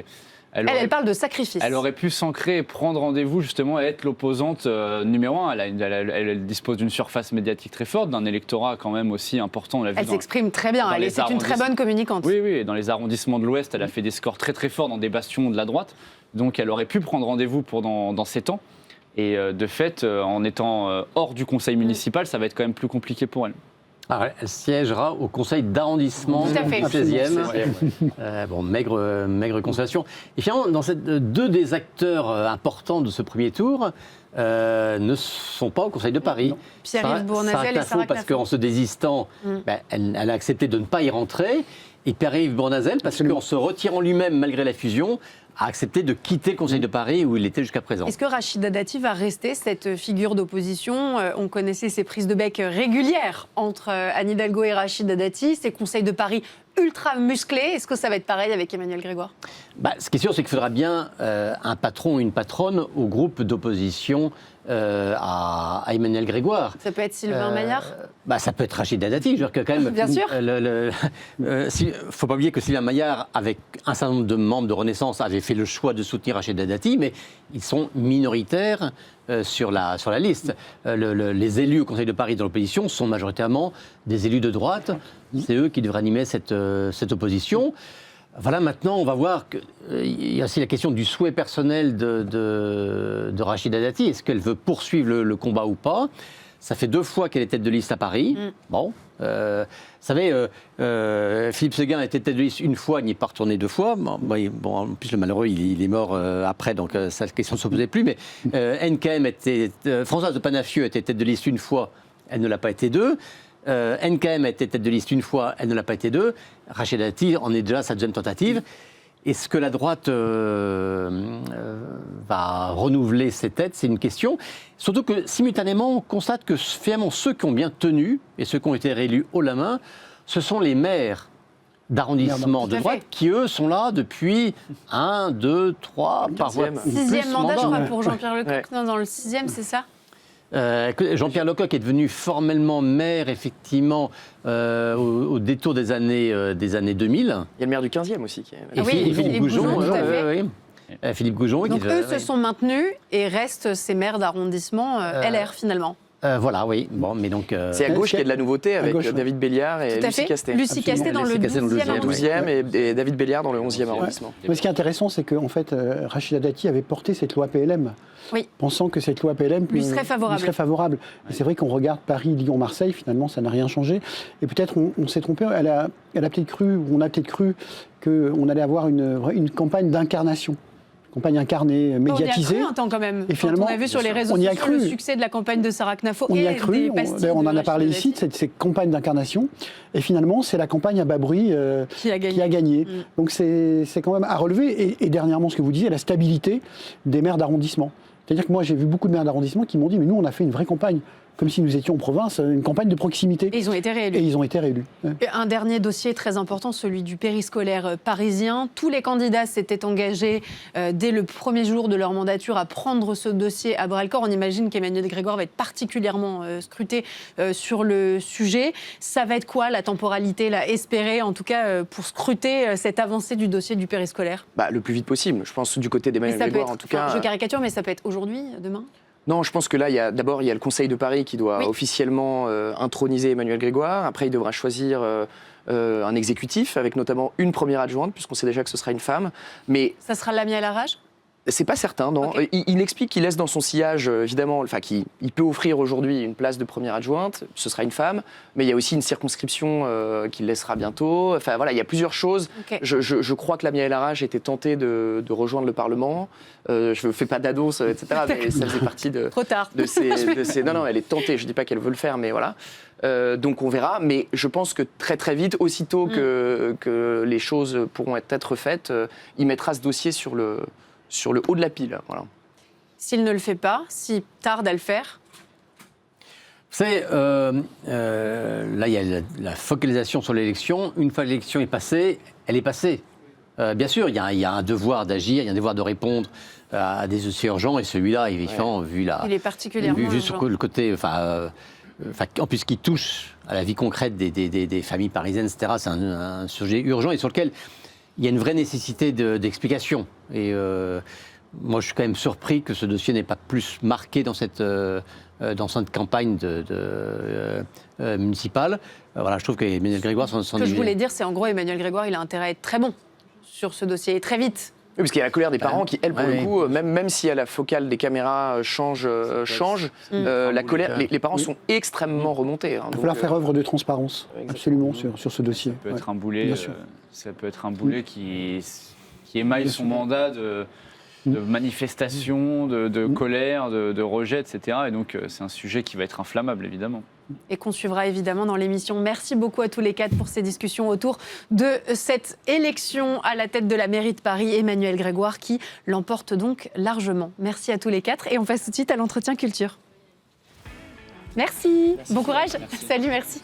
Elle parle de sacrifice. Elle aurait pu s'ancrer et prendre rendez-vous justement et être l'opposante numéro 1. Elle dispose d'une surface médiatique très forte, d'un électorat quand même aussi important. Elle s'exprime très bien, c'est une très bonne communicante. Oui, et dans les arrondissements de l'Ouest, elle a fait des scores très très forts dans des bastions de la droite. Donc elle aurait pu prendre rendez-vous dans ces temps. Et de fait, en étant hors du conseil municipal, ça va être quand même plus compliqué pour elle. Alors, elle siégera au conseil d'arrondissement du 16e. Bon, maigre consolation. Et finalement, deux des acteurs importants de ce premier tour ne sont pas au conseil de Paris. Pierre-Yves Bournazel et Sarah Knafo. Parce qu'en se désistant, elle a accepté de ne pas y rentrer. Et Pierre-Yves Bournazel, parce qu'en se retirant lui-même malgré la fusion, a accepté de quitter le Conseil de Paris où il était jusqu'à présent. Est-ce que Rachida Dati va rester cette figure d'opposition ? On connaissait ses prises de bec régulières entre Anne Hidalgo et Rachida Dati, ses conseils de Paris ultra musclés. Est-ce que ça va être pareil avec Emmanuel Grégoire ? Ce qui est sûr, c'est qu'il faudra bien un patron ou une patronne au groupe d'opposition à Emmanuel Grégoire. Ça peut être Sylvain Maillard ? Ça peut être Rachida Dati. Quand même, bien sûr. Il ne faut pas oublier que Sylvain Maillard, avec un certain nombre de membres de Renaissance, avait fait le choix de soutenir Rachida Dati, mais ils sont minoritaires sur la liste. Les élus au Conseil de Paris de l'opposition sont majoritairement des élus de droite. C'est eux qui devraient animer cette opposition. Voilà, maintenant, on va voir qu'il y a aussi la question du souhait personnel de Rachida Dati. Est-ce qu'elle veut poursuivre le combat ou pas ? Ça fait 2 fois qu'elle est tête de liste à Paris. Bon, vous savez, Philippe Séguin était tête de liste une fois, il n'y est pas retourné 2 fois. Bon, en plus, le malheureux, il est mort après, donc ça, la question ne se posait plus. Mais Françoise de Panafieux était tête de liste une fois, elle ne l'a pas été 2. NKM a été tête de liste une fois, elle ne l'a pas été 2. Rachida Dati en est déjà à sa deuxième tentative. Est-ce que la droite va renouveler ses têtes ? C'est une question. Surtout que simultanément, on constate que finalement ceux qui ont bien tenu et ceux qui ont été réélus haut la main, ce sont les maires d'arrondissement de droite qui, eux, sont là depuis 1, 2, 3, parfois 6e mandat, je crois, pour Jean-Pierre Lecoq. Non, dans le 6e, c'est ça ? Jean-Pierre Lecoq est devenu formellement maire, effectivement, au détour des années 2000. Il y a le maire du 15e aussi. Et Philippe Goujon, Philippe Goujon. Donc eux se sont maintenus et restent ces maires d'arrondissement LR, finalement. Voilà, oui. Bon, mais donc, c'est à gauche qu'il y a de la nouveauté avec David Béliard et Lucie Castet. Lucie Castet dans le 12e et David Béliard dans le 11e arrondissement. Mais ce qui est intéressant, c'est qu'en fait, Rachida Dati avait porté cette loi PLM, pensant que cette loi PLM lui serait favorable. Et c'est vrai qu'on regarde Paris, Lyon, Marseille, finalement, ça n'a rien changé. Et peut-être on s'est trompé, elle a peut-être cru, ou on a peut-être cru qu'on allait avoir une campagne d'incarnation. Campagne incarnée, médiatisée. On y a cru un temps quand même. Et finalement, on a vu sur les réseaux sociaux le succès de la campagne de Sarah Knafo et des pastilles. On en a parlé ici de cette campagne d'incarnation. Et finalement, c'est la campagne à bas bruit qui a gagné. Donc c'est quand même à relever. Et dernièrement, ce que vous disiez, la stabilité des maires d'arrondissement. C'est-à-dire que moi, j'ai vu beaucoup de maires d'arrondissement qui m'ont dit « mais nous, on a fait une vraie campagne ». Comme si nous étions en province, une campagne de proximité. Et ils ont été réélus. Un dernier dossier très important, celui du périscolaire parisien. Tous les candidats s'étaient engagés dès le premier jour de leur mandature à prendre ce dossier à bras-le-corps. On imagine qu'Emmanuel Grégoire va être particulièrement scruté sur le sujet. Ça va être quoi la temporalité espérée, en tout cas, pour scruter cette avancée du dossier du périscolaire ? Le plus vite possible, je pense, du côté d'Emmanuel Grégoire, en tout cas. Je caricature, mais ça peut être aujourd'hui, demain ? Non, je pense que là, il y a le Conseil de Paris qui doit officiellement introniser Emmanuel Grégoire. Après, il devra choisir un exécutif, avec notamment une première adjointe, puisqu'on sait déjà que ce sera une femme. Mais ça sera Lamia Larage ? C'est pas certain, non. Okay. Il explique qu'il laisse dans son sillage, évidemment, qu'il peut offrir aujourd'hui une place de première adjointe, ce sera une femme, mais il y a aussi une circonscription qu'il laissera bientôt. Enfin voilà, il y a plusieurs choses. Okay. Je crois que Lamia El Harraj était tentée de rejoindre le Parlement. Je ne fais pas d'annonce, etc., mais ça faisait partie de... Trop tard. De ses... Non, elle est tentée, je ne dis pas qu'elle veut le faire, mais voilà. Donc on verra, mais je pense que très très vite, aussitôt que les choses pourront être faites, il mettra ce dossier sur sur le haut de la pile. Voilà. S'il ne le fait pas, s'il tarde à le faire? Vous savez, là, il y a la focalisation sur l'élection. Une fois l'élection est passée, elle est passée. Bien sûr, il y a un devoir d'agir, il y a un devoir de répondre à des dossiers urgents, et celui-là, évidemment, vu Il est particulièrement vu sur urgent. le côté, en plus qui touche à la vie concrète des familles parisiennes, etc., c'est un sujet urgent et sur lequel il y a une vraie nécessité d'explication. Et moi, je suis quand même surpris que ce dossier n'ait pas plus marqué dans cette campagne municipale. Voilà, je trouve qu'Emmanuel Grégoire... Ce que je voulais dire, c'est en gros, Emmanuel Grégoire, il a intérêt à être très bon sur ce dossier, et très vite. Oui, parce qu'il y a la colère des parents qui, elle, pour le coup, même si la focale des caméras change, la colère, les parents sont extrêmement remontés. Hein, Il va falloir faire œuvre de transparence, absolument, sur ce dossier. Ça peut être un boulet, ça peut être un boulet qui émaille son mandat de manifestation, de colère, de rejet, etc. Et donc, c'est un sujet qui va être inflammable, évidemment. Et qu'on suivra évidemment dans l'émission. Merci beaucoup à tous les quatre pour ces discussions autour de cette élection à la tête de la mairie de Paris, Emmanuel Grégoire, qui l'emporte donc largement. Merci à tous les quatre et on passe tout de suite à l'entretien culture. Merci. Bon courage. Merci. Salut, merci.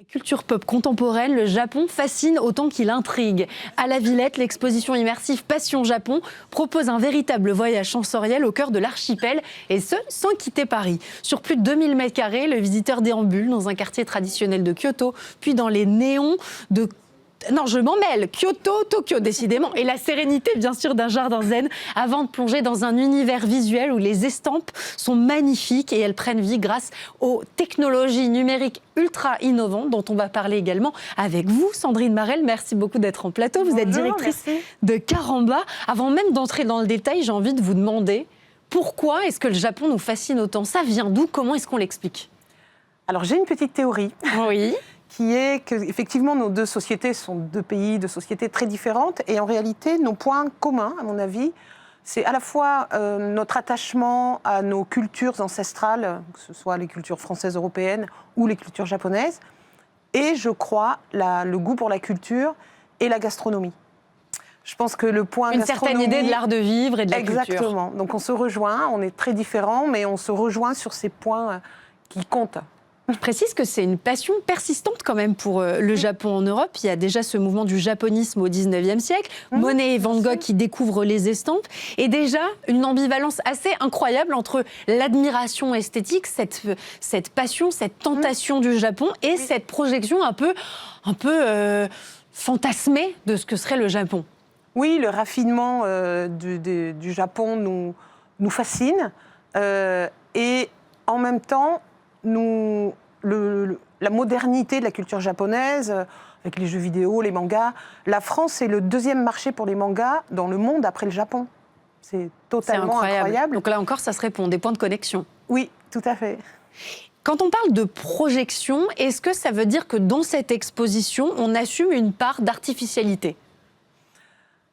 Culture pop contemporaine, le Japon fascine autant qu'il intrigue. À la Villette, l'exposition immersive Passion Japon propose un véritable voyage sensoriel au cœur de l'archipel, et ce, sans quitter Paris. Sur plus de 2000 m², le visiteur déambule dans un quartier traditionnel de Kyoto, puis dans les néons de... Non, je m'en mêle. Kyoto, Tokyo, décidément. Et la sérénité, bien sûr, d'un jardin zen, avant de plonger dans un univers visuel où les estampes sont magnifiques et elles prennent vie grâce aux technologies numériques ultra innovantes dont on va parler également avec vous, Sandrine Marel. Merci beaucoup d'être en plateau. Vous êtes directrice de Caramba. Avant même d'entrer dans le détail, j'ai envie de vous demander pourquoi est-ce que le Japon nous fascine autant? Ça vient d'où? Comment est-ce qu'on l'explique? Alors, j'ai une petite théorie. Oui. Qui est qu'effectivement, nos deux sociétés sont deux pays, deux sociétés très différentes. Et en réalité, nos points communs, à mon avis, c'est à la fois notre attachement à nos cultures ancestrales, que ce soit les cultures françaises, européennes ou les cultures japonaises, et je crois le goût pour la culture et la gastronomie. Je pense que le point Une gastronomie... certaine idée de l'art de vivre et de la culture. Exactement. Donc on se rejoint, on est très différents, mais on se rejoint sur ces points qui comptent. Je précise que c'est une passion persistante quand même pour le Japon en Europe. Il y a déjà ce mouvement du japonisme au 19e siècle. Monet et Van Gogh qui découvrent les estampes. Et déjà, une ambivalence assez incroyable entre l'admiration esthétique, cette passion, cette tentation du Japon et cette projection un peu fantasmée de ce que serait le Japon. Oui, le raffinement du Japon nous fascine. Et en même temps, la modernité de la culture japonaise, avec les jeux vidéo, les mangas. La France est le deuxième marché pour les mangas dans le monde après le Japon. C'est totalement incroyable. Donc là encore, ça se répond, des points de connexion. Oui, tout à fait. Quand on parle de projection, est-ce que ça veut dire que dans cette exposition, on assume une part d'artificialité?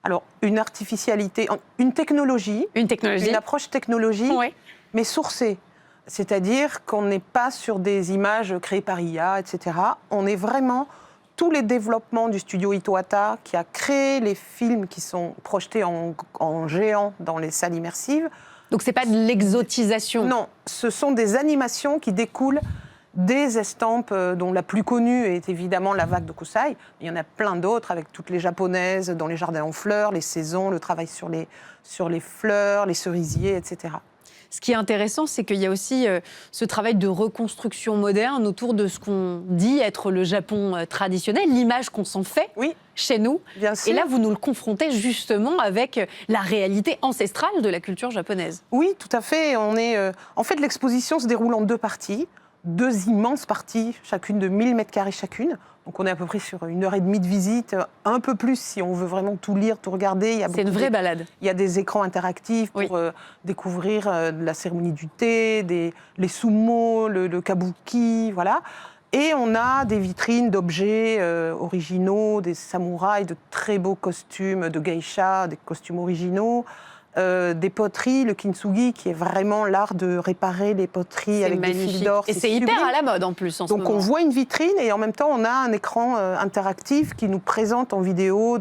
Alors, une artificialité, une technologie, une approche technologique, oui, mais sourcée. C'est-à-dire qu'on n'est pas sur des images créées par IA, etc. On est vraiment tous les développements du studio Itohata qui a créé les films qui sont projetés en géant dans les salles immersives. Donc c'est pas de l'exotisation? Non, ce sont des animations qui découlent des estampes dont la plus connue est évidemment la vague de Kusai. Il y en a plein d'autres avec toutes les japonaises dans les jardins en fleurs, les saisons, le travail sur les fleurs, les cerisiers, etc. Ce qui est intéressant, c'est qu'il y a aussi ce travail de reconstruction moderne autour de ce qu'on dit être le Japon traditionnel, l'image qu'on s'en fait chez nous. Bien sûr. Et là, vous nous le confrontez justement avec la réalité ancestrale de la culture japonaise. Oui, tout à fait. En fait, l'exposition se déroule en deux parties, deux immenses parties, chacune de 1000 m² chacune. Donc on est à peu près sur 1h30 de visite, un peu plus si on veut vraiment tout lire, tout regarder. C'est une vraie balade. Il y a des écrans interactifs pour découvrir la cérémonie du thé, les sumo, le kabuki, voilà. Et on a des vitrines d'objets originaux, des samouraïs, de très beaux costumes, de geisha, des costumes originaux. Des poteries, le kintsugi, qui est vraiment l'art de réparer les poteries avec des fils d'or. Et c'est hyper à la mode en plus en ce moment. Donc on voit une vitrine et en même temps on a un écran interactif qui nous présente en vidéo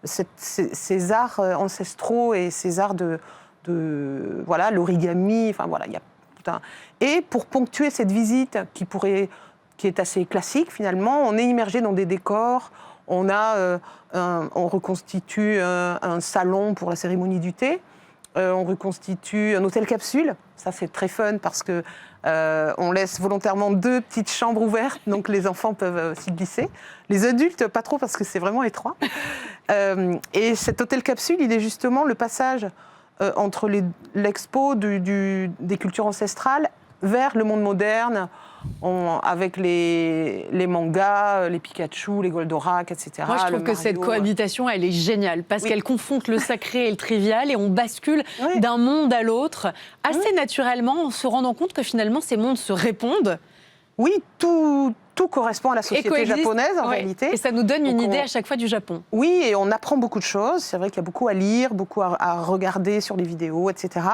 ces arts ancestraux et ces arts de voilà, l'origami, enfin voilà, il y a tout un... Et pour ponctuer cette visite qui est assez classique finalement, on est immergé dans des décors, on reconstitue un salon pour la cérémonie du thé, on reconstitue un hôtel capsule, ça c'est très fun parce que on laisse volontairement 2 petites chambres ouvertes, donc les enfants peuvent s'y glisser. Les adultes, pas trop parce que c'est vraiment étroit. Et cet hôtel capsule, il est justement le passage entre l'expo des cultures ancestrales vers le monde moderne, avec les mangas, les Pikachu, les Goldorak, etc. Moi, je trouve que cette cohabitation, elle est géniale, parce qu'elle confronte le sacré et le trivial, et on bascule d'un monde à l'autre, assez naturellement, en se rendant compte que finalement, ces mondes se répondent. Oui, tout correspond à la société japonaise, en réalité. Et ça nous donne une idée à chaque fois du Japon. Oui, et on apprend beaucoup de choses. C'est vrai qu'il y a beaucoup à lire, beaucoup à regarder sur les vidéos, etc.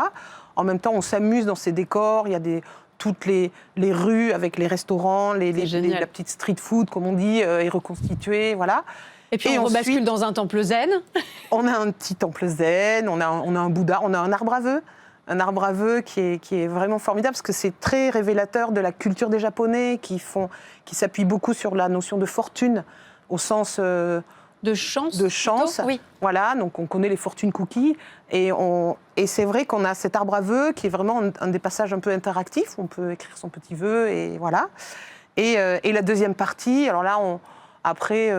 En même temps, on s'amuse dans ces décors. Il y a toutes les rues avec les restaurants, la petite street food, comme on dit, est reconstituée, voilà. Et puis on rebascule dans un temple zen. On a un petit temple zen, on a un Bouddha, on a un arbre à vœux. Un arbre à vœux qui est vraiment formidable parce que c'est très révélateur de la culture des Japonais qui s'appuie beaucoup sur la notion de fortune au sens de chance. Plutôt, oui. Voilà, donc on connaît les fortune cookies et c'est vrai qu'on a cet arbre à vœux qui est vraiment un des passages un peu interactifs où on peut écrire son petit vœu et voilà. Et la deuxième partie, alors là, après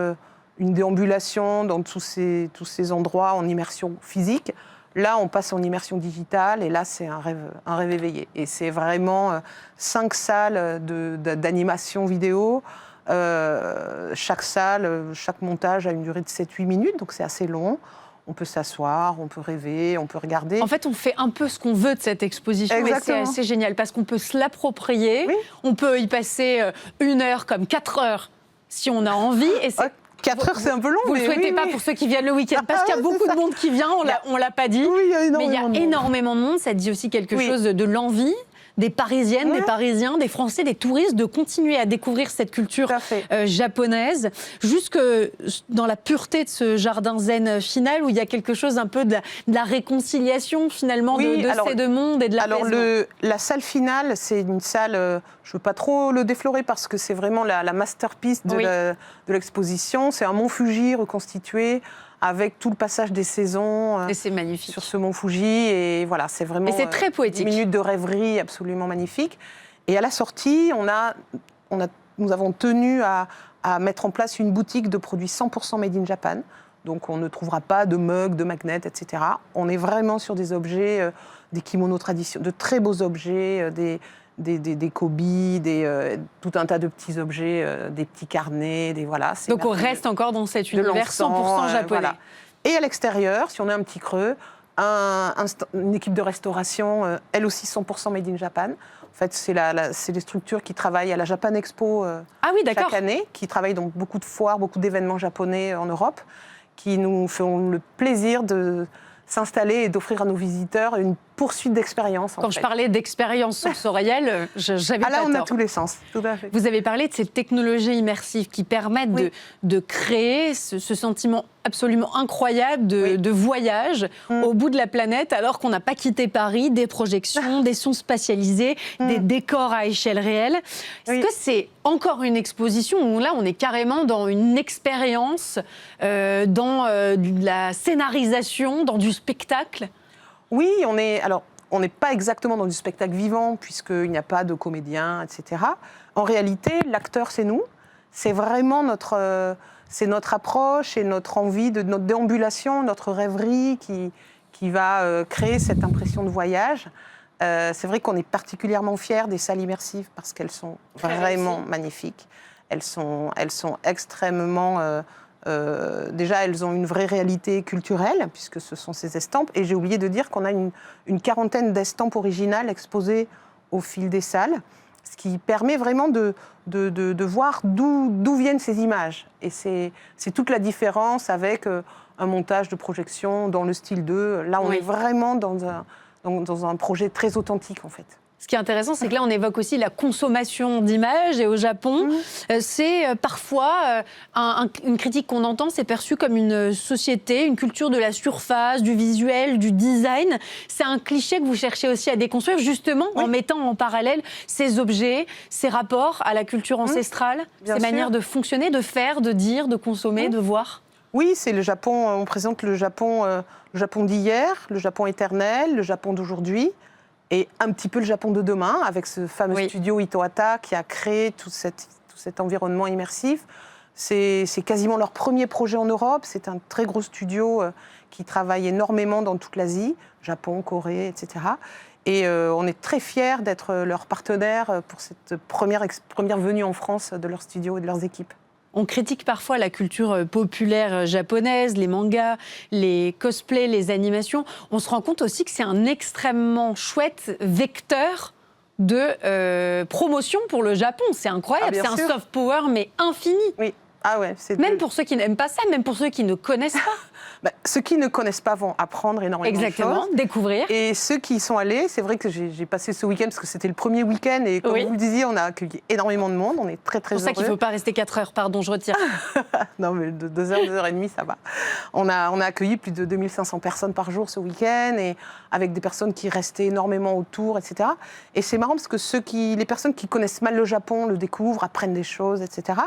une déambulation dans tous ces endroits en immersion physique. Là, on passe en immersion digitale et là, c'est un rêve éveillé. Et c'est vraiment 5 salles d'animation vidéo. Chaque salle, chaque montage a une durée de 7-8 minutes, donc c'est assez long. On peut s'asseoir, on peut rêver, on peut regarder. En fait, on fait un peu ce qu'on veut de cette exposition. Exactement. Et c'est assez génial parce qu'on peut se l'approprier. Oui. On peut y passer 1 heure comme 4 heures si on a envie. Et 4 heures, c'est un peu long. Vous ne le souhaitez pas pour ceux qui viennent le week-end, parce qu'il y a beaucoup de monde qui vient, on ne l'a pas dit. Oui, mais il y a énormément de monde. Ça dit aussi quelque chose de l'envie des Parisiennes, des Parisiens, des Français, des touristes, de continuer à découvrir cette culture japonaise, jusque dans la pureté de ce jardin zen final, où il y a quelque chose un peu de la réconciliation, finalement, de ces 2 mondes et de l'apaisement. Alors, la salle finale, c'est une salle, je ne veux pas trop le déflorer, parce que c'est vraiment la masterpiece de l'exposition. C'est un mont Fuji reconstitué, avec tout le passage des saisons et c'est magnifique. Sur ce mont Fuji. Et voilà, c'est vraiment et c'est très poétique. 10 minutes de rêverie absolument magnifique. Et à la sortie, nous avons tenu à mettre en place une boutique de produits 100% made in Japan. Donc on ne trouvera pas de mugs, de magnets, etc. On est vraiment sur des objets, des kimonos traditionnels, de très beaux objets, des kobis, tout un tas de petits objets, des petits carnets, voilà. Donc on reste encore dans cet univers 100% japonais. Voilà. Et à l'extérieur, si on a un petit creux, une équipe de restauration, elle aussi 100% made in Japan. En fait, c'est des structures qui travaillent à la Japan Expo chaque année, qui travaillent dans beaucoup de foires, beaucoup d'événements japonais en Europe, qui nous font le plaisir de s'installer et d'offrir à nos visiteurs une poursuite d'expérience. Quand je parlais d'expérience sensorielle, j'avais pas tort. Là, on a tous les sens, tout à fait. Vous avez parlé de ces technologies immersives qui permettent de créer ce sentiment absolument incroyable de voyage au bout de la planète, alors qu'on n'a pas quitté Paris, des projections, des sons spatialisés, des décors à échelle réelle. Est-ce que c'est encore une exposition où là, on est carrément dans une expérience, dans la scénarisation, dans du spectacle ? Oui, on n'est pas exactement dans du spectacle vivant, puisqu'il n'y a pas de comédien, etc. En réalité, l'acteur, c'est nous. C'est vraiment notre approche et notre envie, notre déambulation, notre rêverie qui va créer cette impression de voyage. C'est vrai qu'on est particulièrement fiers des salles immersives parce qu'elles sont vraiment magnifiques. Elles sont extrêmement... déjà, elles ont une vraie réalité culturelle, puisque ce sont ces estampes. Et j'ai oublié de dire qu'on a une quarantaine d'estampes originales exposées au fil des salles, ce qui permet vraiment de voir d'où viennent ces images. Et c'est toute la différence avec un montage de projection dans le style 2. Là, on est vraiment dans dans un projet très authentique en fait. Ce qui est intéressant, c'est que là, on évoque aussi la consommation d'images. Et au Japon, c'est parfois une critique qu'on entend, c'est perçu comme une société, une culture de la surface, du visuel, du design. C'est un cliché que vous cherchez aussi à déconstruire, justement, en mettant en parallèle ces objets, ces rapports à la culture ancestrale, ces manières de fonctionner, de faire, de dire, de consommer, de voir. Oui, c'est le Japon. On présente le Japon d'hier, le Japon éternel, le Japon d'aujourd'hui. Et un petit peu le Japon de demain, avec ce fameux studio Itohata qui a créé tout cet environnement immersif. C'est quasiment leur premier projet en Europe. C'est un très gros studio qui travaille énormément dans toute l'Asie, Japon, Corée, etc. Et on est très fiers d'être leur partenaire pour cette première venue en France de leur studio et de leurs équipes. On critique parfois la culture populaire japonaise, les mangas, les cosplays, les animations. On se rend compte aussi que c'est un extrêmement chouette vecteur de promotion pour le Japon. C'est incroyable, c'est un soft power mais infini. Oui. Ah ouais, même pour ceux qui n'aiment pas ça, même pour ceux qui ne connaissent pas. Ceux qui ne connaissent pas vont apprendre énormément de choses. Découvrir. Et ceux qui y sont allés, c'est vrai que j'ai passé ce week-end, parce que c'était le premier week-end, et comme vous le disiez, on a accueilli énormément de monde, on est très très heureux. C'est pour ça qu'il ne faut pas rester 4 heures, pardon, je retire. Non, mais 2 heures, 2 heures et demie, ça va. On a accueilli plus de 2500 personnes par jour ce week-end, et avec des personnes qui restaient énormément autour, etc. Et c'est marrant, parce que les personnes qui connaissent mal le Japon le découvrent, apprennent des choses, etc.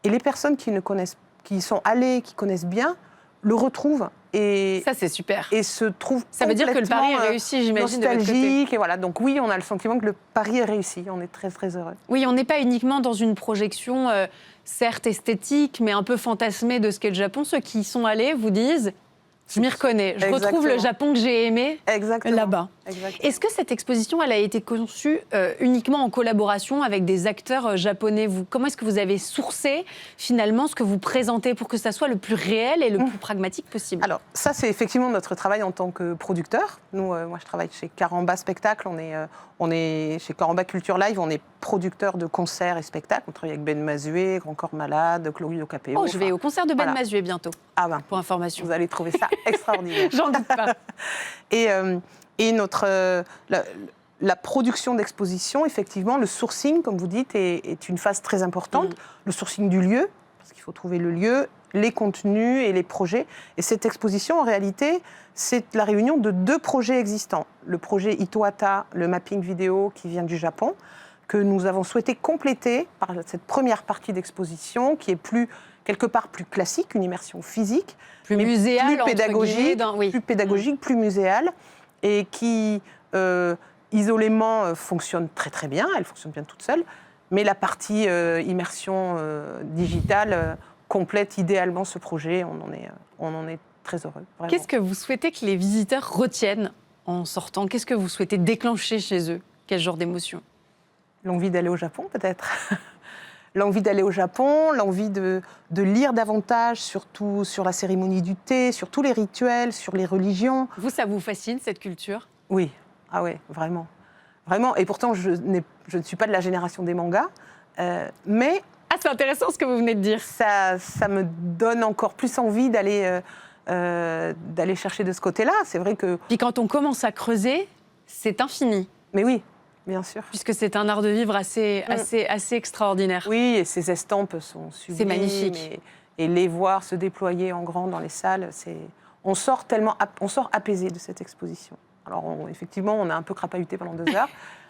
Et les personnes qui sont allées, qui connaissent bien, le retrouvent. Et ça, c'est super. Et se trouvent ça veut dire que le pari est réussi, j'imagine, de votre côté. Nostalgique, et voilà. Donc oui, on a le sentiment que le pari est réussi. On est très, très heureux. Oui, on n'est pas uniquement dans une projection, certes esthétique, mais un peu fantasmée de ce qu'est le Japon. Ceux qui y sont allés vous disent... Je m'y reconnais. Je retrouve le Japon que j'ai aimé là-bas. Est-ce que cette exposition, elle a été conçue uniquement en collaboration avec des acteurs japonais ? Comment est-ce que vous avez sourcé finalement ce que vous présentez pour que ça soit le plus réel et le plus pragmatique possible ? Alors ça, c'est effectivement notre travail en tant que producteur. Nous, moi, je travaille chez Karamba Spectacle. On est chez Karamba Culture Live. On est producteur de concerts et spectacles. On travaille avec Ben Mazué, Grand Corps Malade, Chloé Ocapéo. Oh, je vais au concert de Ben Mazué bientôt. Ah ben, pour information. Vous allez trouver ça extraordinaire. J'en doute pas. Et la production d'exposition, effectivement, le sourcing, comme vous dites, est une phase très importante. Le sourcing du lieu, parce qu'il faut trouver le lieu, les contenus et les projets. Et cette exposition, en réalité, c'est la réunion de 2 projets existants. Le projet Itohata, le mapping vidéo qui vient du Japon, que nous avons souhaité compléter par cette première partie d'exposition, qui est quelque part plus classique, une immersion physique, plus muséale, plus pédagogique, plus muséale, et qui isolément fonctionne très très bien, elle fonctionne bien toute seule, mais la partie immersion digitale complète idéalement ce projet, on en est très heureux. Vraiment. Qu'est-ce que vous souhaitez que les visiteurs retiennent en sortant ? Qu'est-ce que vous souhaitez déclencher chez eux ? Quel genre d'émotion ? L'envie d'aller au Japon, peut-être. L'envie d'aller au Japon, l'envie de lire davantage, surtout sur la cérémonie du thé, sur tous les rituels, sur les religions. Vous, ça vous fascine, cette culture ? Oui, ah ouais, vraiment. Vraiment, et pourtant, je ne suis pas de la génération des mangas, mais... Ah, c'est intéressant ce que vous venez de dire. Ça me donne encore plus envie d'aller chercher de ce côté-là. C'est vrai que... Puis quand on commence à creuser, c'est infini. Mais oui. Bien sûr. Puisque c'est un art de vivre assez extraordinaire. Oui, et ces estampes sont sublimes. C'est magnifique. Et les voir se déployer en grand dans les salles, on sort apaisé de cette exposition. Alors effectivement, on a un peu crapahuté pendant 2 heures,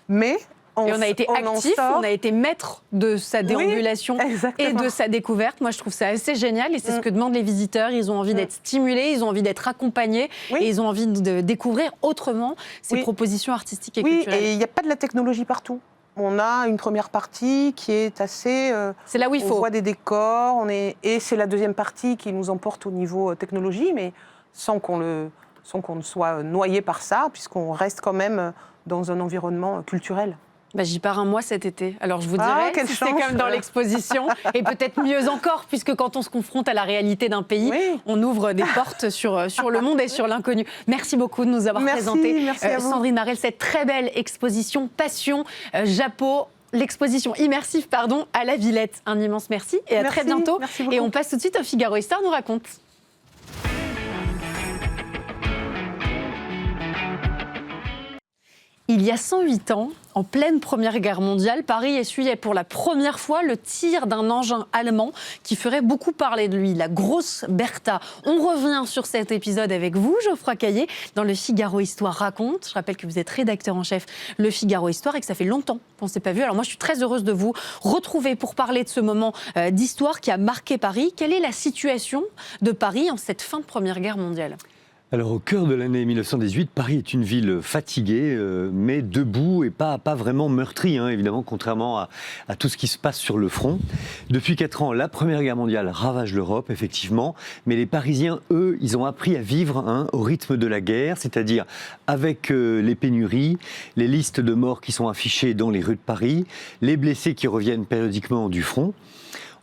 mais... on a été actifs, on a été maître de sa déambulation et de sa découverte. Moi, je trouve ça assez génial et c'est ce que demandent les visiteurs. Ils ont envie d'être stimulés, ils ont envie d'être accompagnés et ils ont envie de découvrir autrement ces propositions artistiques et culturelles. Oui, et il n'y a pas de la technologie partout. On a une première partie qui est assez... c'est là où il faut. On voit des décors, et c'est la deuxième partie qui nous emporte au niveau technologie, mais sans qu'on ne soit noyé par ça, puisqu'on reste quand même dans un environnement culturel. J'y pars un mois cet été. Alors je vous dirai si c'est comme dans l'exposition, et peut-être mieux encore, puisque quand on se confronte à la réalité d'un pays, on ouvre des portes sur le monde et sur l'inconnu. Merci beaucoup de nous avoir présenté, Sandrine Marel, cette très belle exposition Passion Japon. L'exposition immersive, à la Villette. Un immense merci et à très bientôt. Et on passe tout de suite au Figaro Histoire nous raconte. Il y a 108 ans, en pleine Première Guerre mondiale, Paris essuyait pour la première fois le tir d'un engin allemand qui ferait beaucoup parler de lui, la Grosse Bertha. On revient sur cet épisode avec vous, Geoffroy Caillé, dans Le Figaro Histoire raconte. Je rappelle que vous êtes rédacteur en chef Le Figaro Histoire et que ça fait longtemps qu'on ne s'est pas vu. Alors moi, je suis très heureuse de vous retrouver pour parler de ce moment d'histoire qui a marqué Paris. Quelle est la situation de Paris en cette fin de Première Guerre mondiale ? Alors au cœur de l'année 1918, Paris est une ville fatiguée, mais debout et pas vraiment meurtrie, évidemment, contrairement à tout ce qui se passe sur le front. Depuis 4 ans, la Première Guerre mondiale ravage l'Europe, effectivement, mais les Parisiens, eux, ils ont appris à vivre au rythme de la guerre, c'est-à-dire avec les pénuries, les listes de morts qui sont affichées dans les rues de Paris, les blessés qui reviennent périodiquement du front.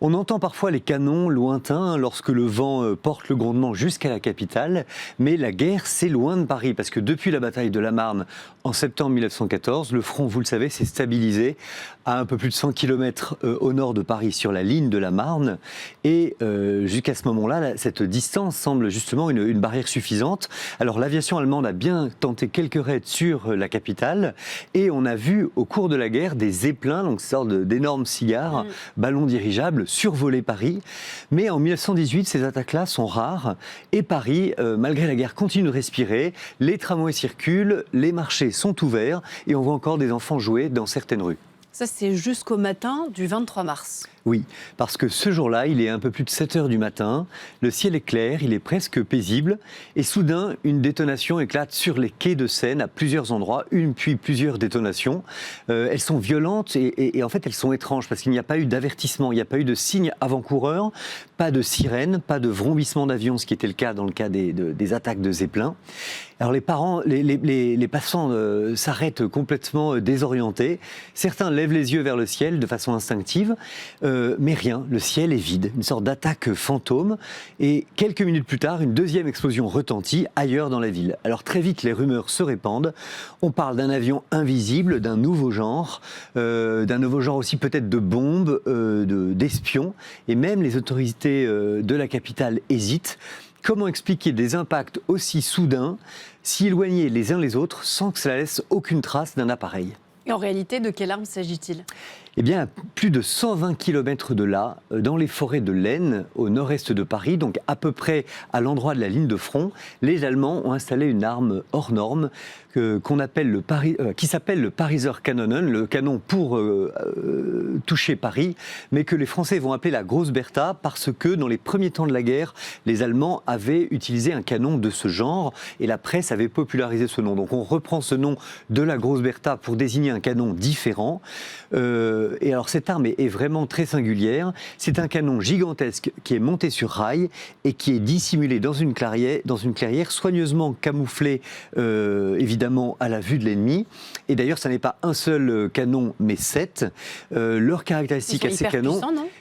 On entend parfois les canons lointains lorsque le vent porte le grondement jusqu'à la capitale, mais la guerre, c'est loin de Paris, parce que depuis la bataille de la Marne en septembre 1914, le front, vous le savez, s'est stabilisé à un peu plus de 100 km au nord de Paris, sur la ligne de la Marne, et jusqu'à ce moment-là, cette distance semble justement une barrière suffisante. Alors l'aviation allemande a bien tenté quelques raids sur la capitale, et on a vu au cours de la guerre des zeppelins, donc ces sortes d'énormes cigares, ballons dirigeables, survoler Paris. Mais en 1918, ces attaques-là sont rares et Paris, malgré la guerre, continue de respirer. Les tramways circulent, les marchés sont ouverts et on voit encore des enfants jouer dans certaines rues. Ça, c'est jusqu'au matin du 23 mars. Oui, parce que ce jour-là, il est un peu plus de 7 heures du matin, le ciel est clair, il est presque paisible, et soudain, une détonation éclate sur les quais de Seine à plusieurs endroits, une puis plusieurs détonations. Elles sont violentes et en fait, elles sont étranges, parce qu'il n'y a pas eu d'avertissement, il n'y a pas eu de signe avant-coureur, pas de sirène, pas de vrombissement d'avion, ce qui était le cas dans le cas des attaques de Zeppelin. Alors les passants s'arrêtent complètement désorientés. Certains lèvent les yeux vers le ciel de façon instinctive, mais rien, le ciel est vide, une sorte d'attaque fantôme. Et quelques minutes plus tard, une deuxième explosion retentit ailleurs dans la ville. Alors très vite, les rumeurs se répandent. On parle d'un avion invisible, d'un nouveau genre aussi peut-être de bombes, d'espions. Et même les autorités de la capitale hésitent. Comment expliquer des impacts aussi soudains, si éloignés les uns les autres, sans que cela laisse aucune trace d'un appareil ? Et en réalité, de quelle arme s'agit-il ? Eh bien, à plus de 120 km de là, dans les forêts de l'Aisne, au nord-est de Paris, donc à peu près à l'endroit de la ligne de front, les Allemands ont installé une arme hors norme qui s'appelle le Pariser Kanonen, le canon pour toucher Paris, mais que les Français vont appeler la Grosse Bertha parce que dans les premiers temps de la guerre, les Allemands avaient utilisé un canon de ce genre et la presse avait popularisé ce nom. Donc on reprend ce nom de la Grosse Bertha pour désigner un canon différent. Et alors cette arme est vraiment très singulière. C'est un canon gigantesque qui est monté sur rail et qui est dissimulé dans une clairière soigneusement camouflée, évidemment à la vue de l'ennemi. Et d'ailleurs, ça n'est pas un seul canon, mais 7. Leur caractéristique à ces canons,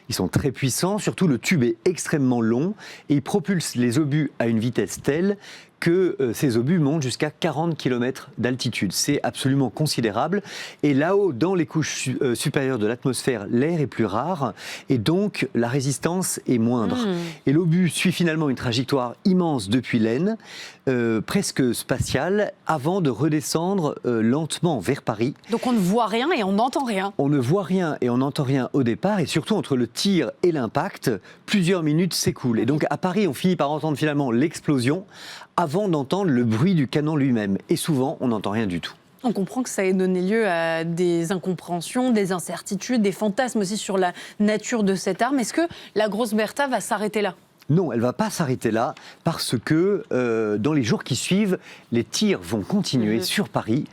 ils sont très puissants. Surtout, le tube est extrêmement long et il propulse les obus à une vitesse telle que ces obus montent jusqu'à 40 km d'altitude. C'est absolument considérable. Et là-haut, dans les couches supérieures de l'atmosphère, l'air est plus rare et donc la résistance est moindre. Et l'obus suit finalement une trajectoire immense depuis l'Aisne, presque spatiale, avant de redescendre lentement vers Paris. Donc on ne voit rien et on n'entend rien. On ne voit rien et on n'entend rien au départ, et surtout entre le tir et l'impact, plusieurs minutes s'écoulent. Et donc à Paris, on finit par entendre finalement l'explosion avant d'entendre le bruit du canon lui-même. Et souvent, on n'entend rien du tout. On comprend que ça ait donné lieu à des incompréhensions, des incertitudes, des fantasmes aussi sur la nature de cette arme. Est-ce que la Grosse Bertha va s'arrêter là ? Non, elle ne va pas s'arrêter là parce que dans les jours qui suivent, les tirs vont continuer sur Paris.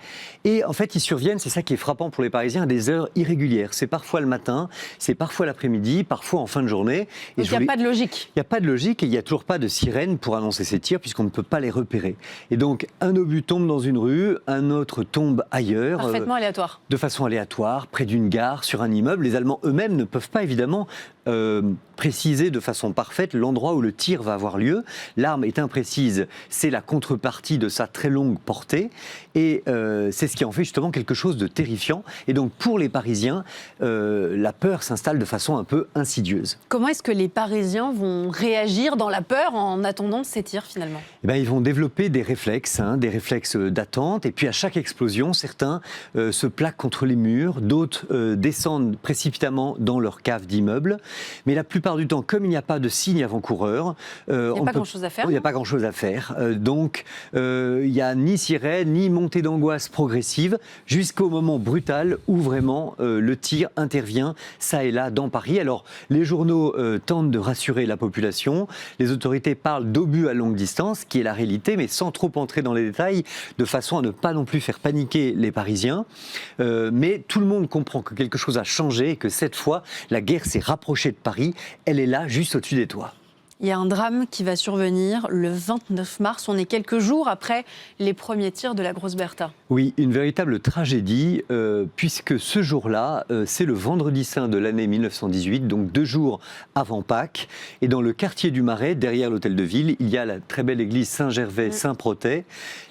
Et en fait, ils surviennent, c'est ça qui est frappant pour les Parisiens, à des heures irrégulières. C'est parfois le matin, c'est parfois l'après-midi, parfois en fin de journée. Et il n'y a pas de logique. Il n'y a pas de logique et il n'y a toujours pas de sirène pour annoncer ces tirs puisqu'on ne peut pas les repérer. Et donc, un obus tombe dans une rue, un autre tombe ailleurs. Parfaitement aléatoire. De façon aléatoire, près d'une gare, sur un immeuble. Les Allemands eux-mêmes ne peuvent pas évidemment préciser de façon parfaite l'endroit où le tir va avoir lieu. L'arme est imprécise, c'est la contrepartie de sa très longue portée, et c'est ce qui en fait justement quelque chose de terrifiant. Et donc pour les Parisiens, la peur s'installe de façon un peu insidieuse. Comment est-ce que les Parisiens vont réagir dans la peur en attendant ces tirs finalement ? Eh bien, ils vont développer des réflexes d'attente, et puis à chaque explosion, certains se plaquent contre les murs, d'autres descendent précipitamment dans leur cave d'immeuble. Mais la plupart du temps, comme il n'y a pas de signe avant-coureur, il n'y a pas grand-chose à faire. Il n'y a pas grand-chose à faire. Donc, il n'y a ni sirène, ni montée d'angoisse progressive, jusqu'au moment brutal où vraiment le tir intervient, ça et là, dans Paris. Alors, les journaux tentent de rassurer la population. Les autorités parlent d'obus à longue distance, qui est la réalité, mais sans trop entrer dans les détails, de façon à ne pas non plus faire paniquer les Parisiens. Mais tout le monde comprend que quelque chose a changé et que cette fois, la guerre s'est rapprochée de Paris. Elle est là, juste au-dessus des toits. Il y a un drame qui va survenir le 29 mars. On est quelques jours après les premiers tirs de la Grosse Bertha. Oui, une véritable tragédie, puisque ce jour-là, c'est le vendredi saint de l'année 1918, donc 2 jours avant Pâques. Et dans le quartier du Marais, derrière l'hôtel de ville, il y a la très belle église Saint-Gervais-Saint-Protais.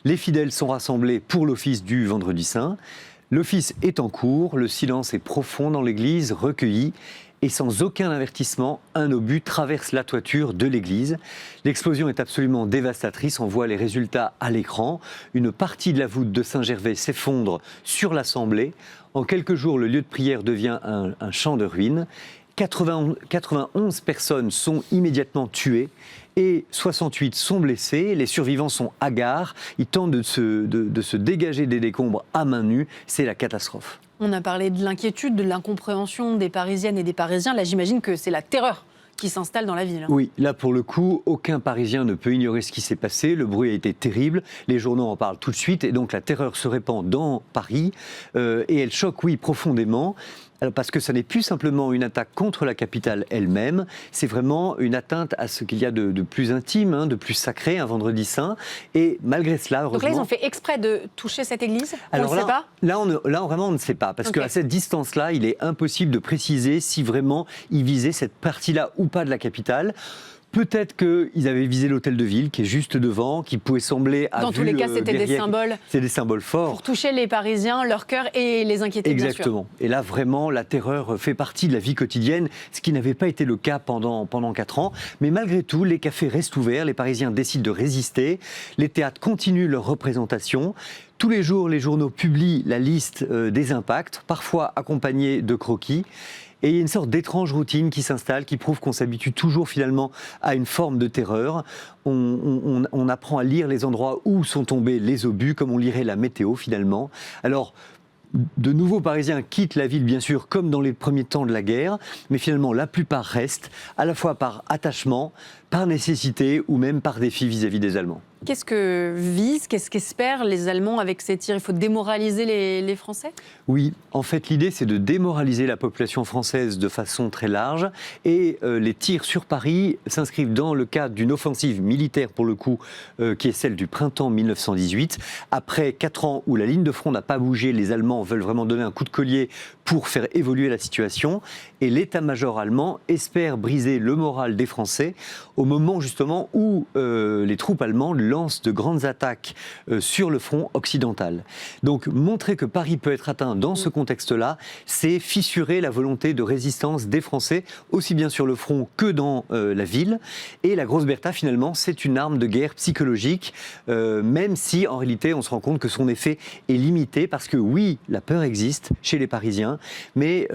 Les fidèles sont rassemblés pour l'office du vendredi saint. L'office est en cours, le silence est profond dans l'église, recueilli. Et sans aucun avertissement, un obus traverse la toiture de l'église. L'explosion est absolument dévastatrice, on voit les résultats à l'écran. Une partie de la voûte de Saint-Gervais s'effondre sur l'assemblée. En quelques jours, le lieu de prière devient un champ de ruines. 91 personnes sont immédiatement tuées et 68 sont blessées. Les survivants sont hagards, ils tentent de se dégager des décombres à main nue. C'est la catastrophe. On a parlé de l'inquiétude, de l'incompréhension des Parisiennes et des Parisiens. Là, j'imagine que c'est la terreur qui s'installe dans la ville. Oui, là pour le coup, aucun Parisien ne peut ignorer ce qui s'est passé. Le bruit a été terrible, les journaux en parlent tout de suite, et donc la terreur se répand dans Paris, et elle choque, oui, profondément. Parce que ce n'est plus simplement une attaque contre la capitale elle-même, c'est vraiment une atteinte à ce qu'il y a de plus intime, de plus sacré, un vendredi saint. Et malgré cela, heureusement... Donc là, ils ont fait exprès de toucher cette église ? Alors on ne sait pas ? Là, vraiment, on ne sait pas. Parce qu'à cette distance-là, il est impossible de préciser si vraiment ils visaient cette partie-là ou pas de la capitale. Peut-être qu'ils avaient visé l'hôtel de ville, qui est juste devant, qui pouvait sembler à Dans tous les cas, c'était des symboles. C'est des symboles forts. Pour toucher les Parisiens, leur cœur et les inquiéter, exactement. Bien sûr. Et là, vraiment, la terreur fait partie de la vie quotidienne, ce qui n'avait pas été le cas pendant 4 ans. Mais malgré tout, les cafés restent ouverts, les Parisiens décident de résister, les théâtres continuent leur représentation. Tous les jours, les journaux publient la liste des impacts, parfois accompagnés de croquis. Et il y a une sorte d'étrange routine qui s'installe, qui prouve qu'on s'habitue toujours finalement à une forme de terreur. On apprend à lire les endroits où sont tombés les obus, comme on lirait la météo finalement. Alors, de nouveaux Parisiens quittent la ville, bien sûr, comme dans les premiers temps de la guerre, mais finalement, la plupart restent, à la fois par attachement, par nécessité ou même par défi vis-à-vis des Allemands. Qu'est-ce que visent, qu'est-ce qu'espèrent les Allemands avec ces tirs ? Il faut démoraliser les Français ? Oui, en fait, l'idée, c'est de démoraliser la population française de façon très large. Et les tirs sur Paris s'inscrivent dans le cadre d'une offensive militaire, pour le coup, qui est celle du printemps 1918. Après 4 ans où la ligne de front n'a pas bougé, les Allemands veulent vraiment donner un coup de collier pour faire évoluer la situation. Et l'état-major allemand espère briser le moral des Français au moment, justement, où les troupes allemandes lancent de grandes attaques sur le front occidental. Donc, montrer que Paris peut être atteint dans ce contexte-là, c'est fissurer la volonté de résistance des Français, aussi bien sur le front que dans la ville. Et la Grosse Bertha, finalement, c'est une arme de guerre psychologique, même si, en réalité, on se rend compte que son effet est limité, parce que oui, la peur existe chez les Parisiens, mais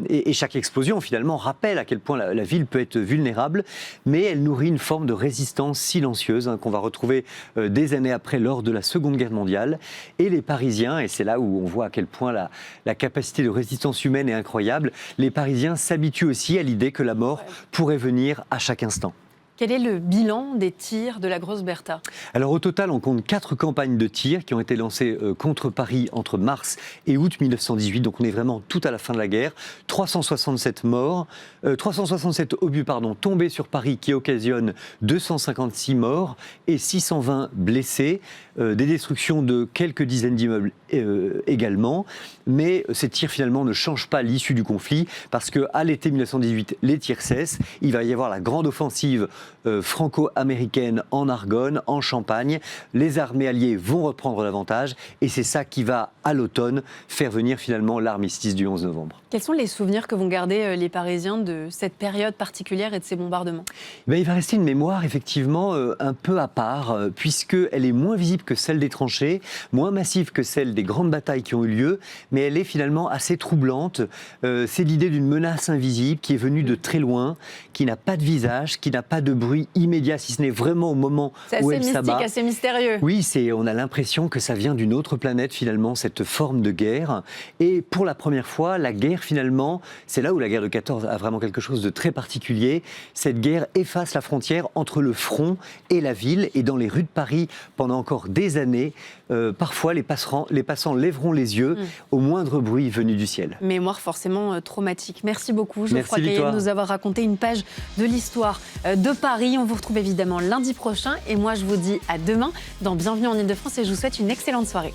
et chaque explosion, finalement, rappelle à quel point la ville peut être vulnérable, mais elle nourrit une forme de résistance silencieuse qu'on va retrouver des années après, lors de la Seconde Guerre mondiale. Et les Parisiens, et c'est là où on voit à quel point la capacité de résistance humaine est incroyable, les Parisiens s'habituent aussi à l'idée que la mort pourrait venir à chaque instant. Quel est le bilan des tirs de la Grosse Bertha? Alors au total, on compte 4 campagnes de tirs qui ont été lancées contre Paris entre mars et août 1918. Donc on est vraiment tout à la fin de la guerre. 367 morts, 367 obus tombés sur Paris qui occasionnent 256 morts et 620 blessés. Des destructions de quelques dizaines d'immeubles également. Mais ces tirs finalement ne changent pas l'issue du conflit parce qu'à l'été 1918, les tirs cessent. Il va y avoir la grande offensive franco-américaine en Argonne, en Champagne. Les armées alliées vont reprendre l'avantage et c'est ça qui va, à l'automne, faire venir finalement l'armistice du 11 novembre. Quels sont les souvenirs que vont garder les Parisiens de cette période particulière et de ces bombardements? Il va rester une mémoire effectivement un peu à part, puisqu'elle est moins visible que celle des tranchées, moins massive que celle des grandes batailles qui ont eu lieu, mais elle est finalement assez troublante. C'est l'idée d'une menace invisible qui est venue de très loin, qui n'a pas de visage, qui n'a pas de bruit immédiat, si ce n'est vraiment au moment où elle s'abat. C'est assez mystique, assez mystérieux. Oui, on a l'impression que ça vient d'une autre planète finalement, cette forme de guerre. Et pour la première fois, la guerre finalement, c'est là où la guerre de 14 a vraiment quelque chose de très particulier. Cette guerre efface la frontière entre le front et la ville. Et dans les rues de Paris, pendant encore des années, parfois les passants lèveront les yeux au moindre bruit venu du ciel. Mémoire forcément traumatique. Merci beaucoup Geoffroy Caillé de nous avoir raconté une page de l'histoire de Paris. On vous retrouve évidemment lundi prochain et moi je vous dis à demain dans Bienvenue en Ile-de-France et je vous souhaite une excellente soirée.